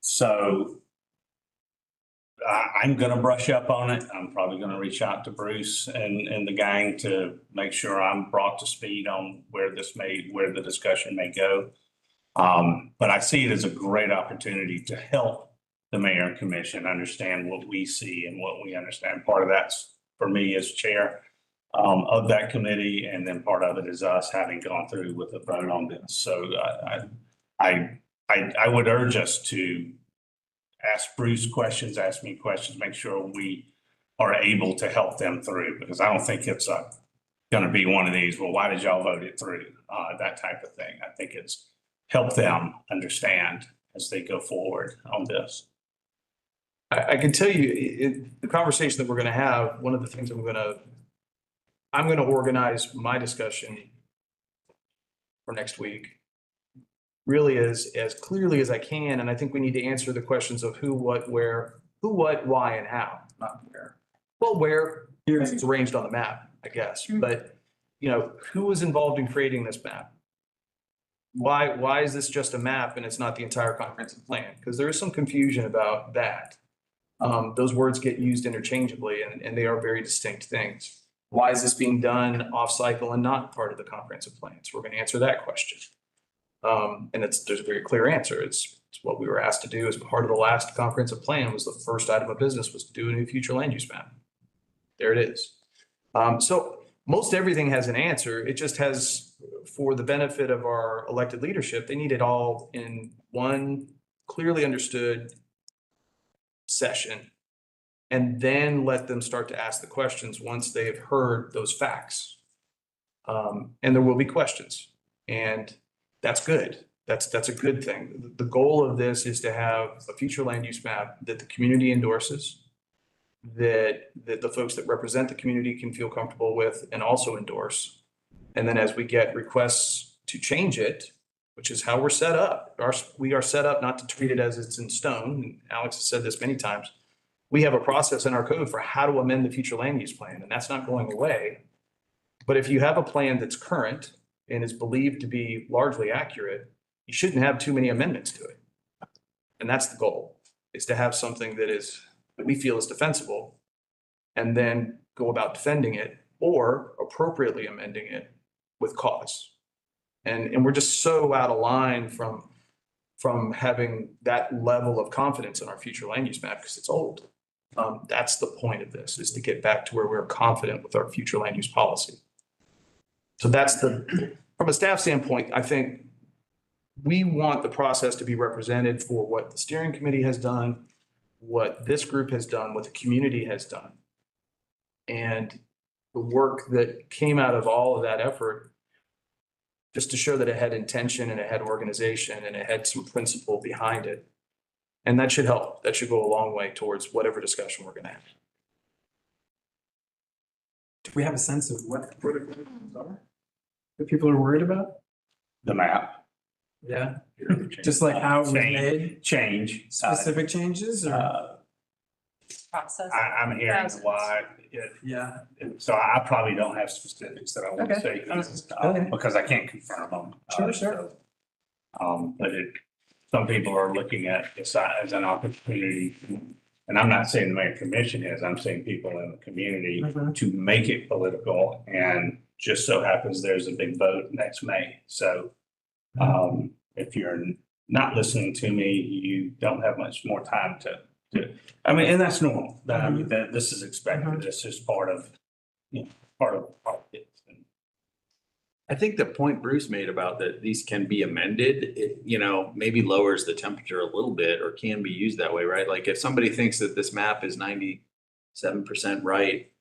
so I'm going to brush up on it. I'm probably going to reach out to Bruce and the gang to make sure I'm brought to speed on where the discussion may go. But I see it as a great opportunity to help the mayor and commission understand what we see and what we understand. Part of that's for me as chair of that committee, and then part of it is us having gone through with the vote on this. So I would urge us to ask Bruce questions, ask me questions, make sure we are able to help them through, because I don't think it's gonna be one of these, well, why did y'all vote it through? That type of thing. I think it's help them understand as they go forward on this. I can tell you, the conversation that we're gonna have, one of the things I'm gonna organize my discussion for next week. Really as clearly as I can, and I think we need to answer the questions of who, what, where, why, and how. Not where. Well, where it's arranged on the map, I guess, but who was involved in creating this map? Why is this just a map and it's not the entire comprehensive plan? Because there is some confusion about that. Those words get used interchangeably and they are very distinct things. Why is this being done off cycle and not part of the comprehensive plan? So we're going to answer that question. And there's a very clear answer. It's what we were asked to do as part of the last comprehensive plan. Was the first item of business was to do a new future land use map. There it is. So most everything has an answer. It just has, for the benefit of our elected leadership, they need it all in one clearly understood session, and then let them start to ask the questions once they have heard those facts. And there will be questions, and that's good. That's a good thing. The goal of this is to have a future land use map that the community endorses, that the folks that represent the community can feel comfortable with and also endorse. And then as we get requests to change it, which is how we're set up, we are set up not to treat it as it's in stone. Alex has said this many times. We have a process in our code for how to amend the future land use plan, and that's not going away. But if you have a plan that's current and is believed to be largely accurate, you shouldn't have too many amendments to it. And that's the goal, is to have something that we feel is defensible, and then go about defending it or appropriately amending it with cause. And we're just so out of line from having that level of confidence in our future land use map because it's old. That's the point of this, is to get back to where we're confident with our future land use policy. So from a staff standpoint, I think we want the process to be represented for what the steering committee has done, what this group has done, what the community has done. And the work that came out of all of that effort, just to show that it had intention and it had organization and it had some principle behind it. And that should help. That should go a long way towards whatever discussion we're going to have. Do we have a sense of what the questions are that people are worried about? The map. Yeah. Just like how it was made? Change. Specific changes or? Process. I'm hearing a lot. Yeah. So I probably don't have specifics that I want to say Okay. because I can't confirm them. Sure. But some people are looking at this as an opportunity, and I'm not saying the mayor commission is, I'm saying people in the community to make it political, and just so happens there's a big vote next May. So if you're not listening to me, you don't have much more time to and that's normal. That this is expected. This is part of it. I think the point Bruce made about that these can be amended, it, maybe lowers the temperature a little bit or can be used that way, right? Like if somebody thinks that this map is 97% right,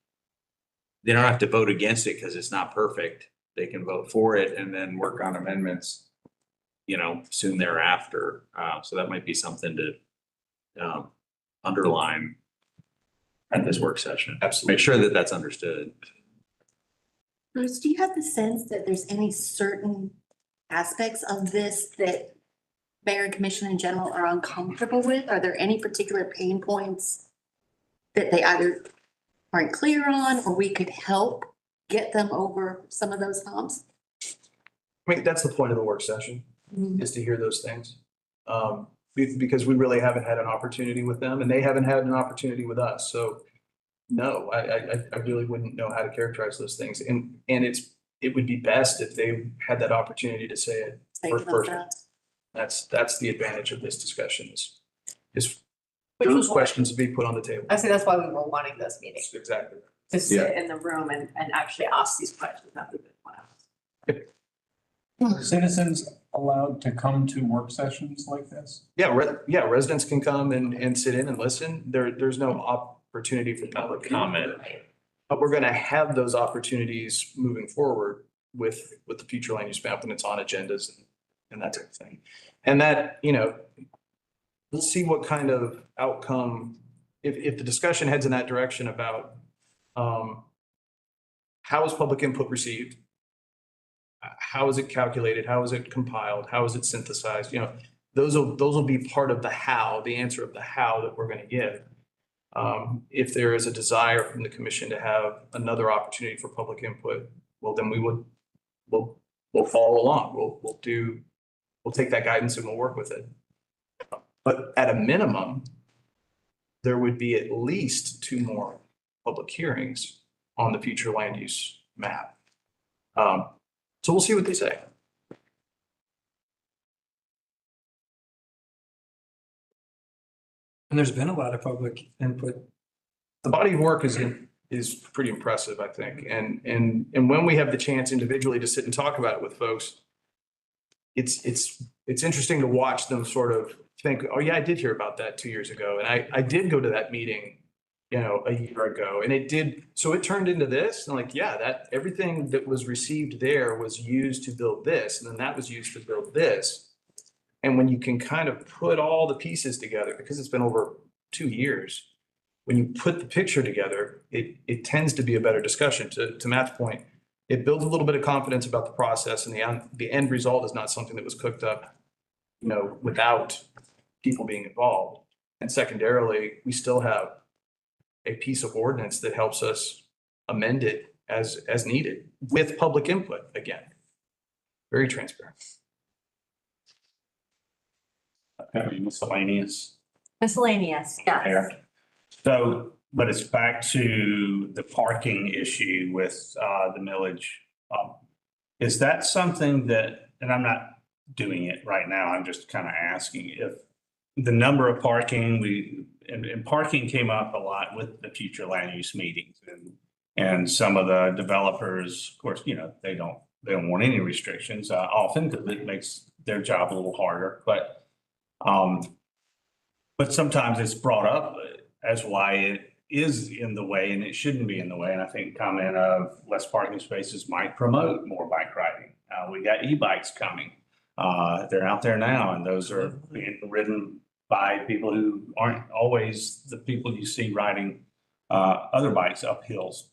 they don't have to vote against it because it's not perfect. They can vote for it and then work on amendments, soon thereafter. So that might be something to underline at this work session. Absolutely. Make sure that that's understood. Bruce, do you have the sense that there's any certain aspects of this that mayor and commission in general are uncomfortable with? Are there any particular pain points that they either aren't clear on, or we could help get them over some of those humps? I mean, that's the point of the work session, is to hear those things. Because we really haven't had an opportunity with them and they haven't had an opportunity with us. So no, I really wouldn't know how to characterize those things. And it would be best if they had that opportunity to say it first person. That's the advantage of this discussion is those questions to be put on the table. I say that's why we were wanting this meeting, Exactly. to sit in the room and actually ask these questions that we've been wanting. Citizens allowed to come to work sessions like this? Yeah, residents can come and sit in and listen. There's no opportunity for public comment. But we're gonna have those opportunities moving forward with the future land use map when it's on agendas and that type of thing. And that, we'll see what kind of outcome, if the discussion heads in that direction about how is public input received? How is it calculated? How is it compiled? How is it synthesized? Those will be part of the how, the answer of the how that we're gonna give. If there is a desire from the commission to have another opportunity for public input, well, then we'll follow along. We'll take that guidance and we'll work with it. But at a minimum, there would be at least 2 more public hearings on the future land use map. So we'll see what they say. And there's been a lot of public input. The body of work is pretty impressive, I think. And when we have the chance individually to sit and talk about it with folks, it's interesting to watch them sort of think, oh yeah, I did hear about that 2 years ago. And I did go to that meeting, a year ago, and so it turned into this, and that everything that was received there was used to build this, and then that was used to build this. And when you can kind of put all the pieces together, because it's been over 2 years, when you put the picture together, it tends to be a better discussion. To Matt's point, it builds a little bit of confidence about the process, and the end result is not something that was cooked up, without people being involved. And secondarily, we still have a piece of ordinance that helps us amend it as needed with public input again. Very transparent. Miscellaneous. Miscellaneous, yes. There. So, but it's back to the parking issue with the millage. Is that something that, and I'm not doing it right now, I'm just kind of asking if the number of parking, and parking came up a lot with the future land use meetings, and some of the developers, of course, they don't want any restrictions often, because it makes their job a little harder, but sometimes it's brought up as why it is in the way, and it shouldn't be in the way. And I think comment of less parking spaces might promote more bike riding. We got e-bikes coming. They're out there now, and those are being ridden by people who aren't always the people you see riding other bikes up hills.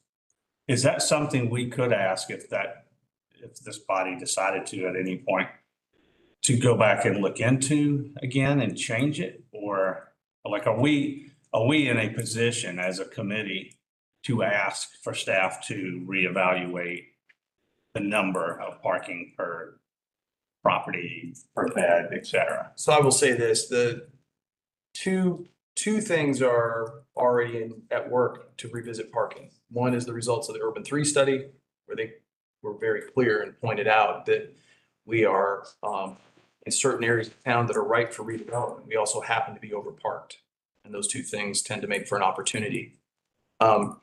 Is that something we could ask if this body decided to at any point to go back and look into again and change it? Or are we in a position as a committee to ask for staff to reevaluate the number of parking per property, per bed, et cetera? So I will say this, the two things are already at work to revisit parking. One is the results of the Urban 3 study, where they were very clear and pointed out that we are in certain areas of town that are ripe for redevelopment. We also happen to be overparked, and those two things tend to make for an opportunity. And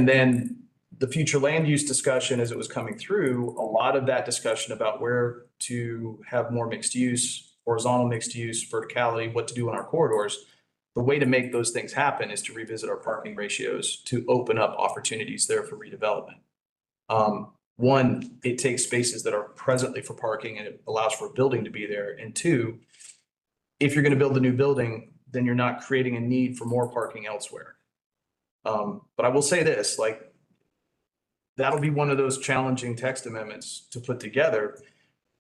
then the future land use discussion, as it was coming through, a lot of that discussion about where to have more mixed use, horizontal mixed use, verticality, what to do in our corridors. The way to make those things happen is to revisit our parking ratios to open up opportunities there for redevelopment. One, it takes spaces that are presently for parking and it allows for a building to be there. And two, if you're going to build a new building, then you're not creating a need for more parking elsewhere. But I will say this, that'll be one of those challenging text amendments to put together.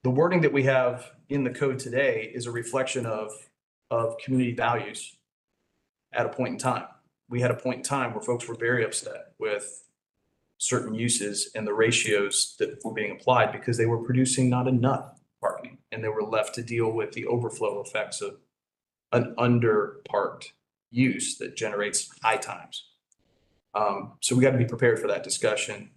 The wording that we have in the code today is a reflection of community values at a point in time. We had a point in time where folks were very upset with certain uses and the ratios that were being applied because they were producing not enough parking, and they were left to deal with the overflow effects of an underparked use that generates high times. So we got to be prepared for that discussion.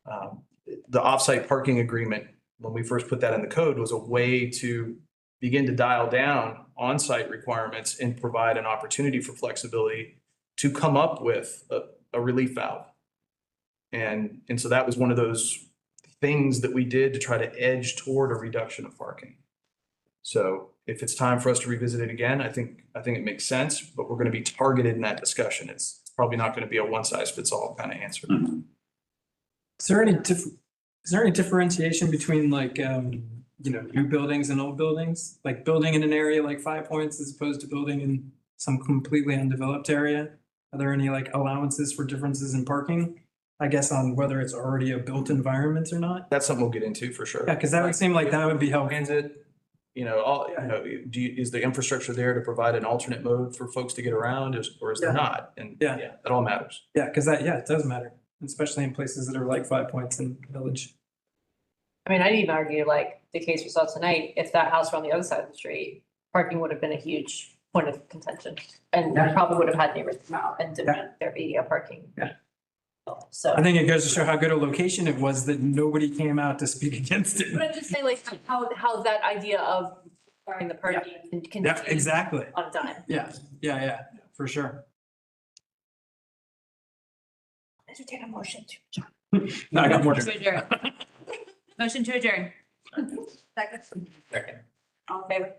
The offsite parking agreement, when we first put that in the code, was a way to begin to dial down on-site requirements and provide an opportunity for flexibility to come up with a relief valve. And so that was one of those things that we did to try to edge toward a reduction of parking. So if it's time for us to revisit it again, I think it makes sense, but we're going to be targeted in that discussion. It's probably not going to be a one size fits all kind of answer. Is there any differentiation between like, new buildings and old buildings? Like building in an area like 5 Points as opposed to building in some completely undeveloped area? Are there any like allowances for differences in parking? I guess on whether it's already a built environment or not? That's something we'll get into for sure. Yeah, because that would seem like that would be helpful. Is it, is the infrastructure there to provide an alternate mode for folks to get around or is there Yeah. not? And Yeah. that all matters. Yeah, because it does matter, especially in places that are like 5 Points in Village. I mean, I'd even argue like the case we saw tonight, if that house were on the other side of the street, parking would have been a huge point of contention. And Yeah. probably would have had neighbors come out and demand there be a parking. Yeah. So. I think it goes to show how good a location it was that nobody came out to speak against it. But I'm just saying like how that idea of requiring the parking can Yeah, continue exactly. on a dime. Yeah, for sure. Entertain a motion to No, I got more. To adjourn. Motion to adjourn. Second. Second. All in favor?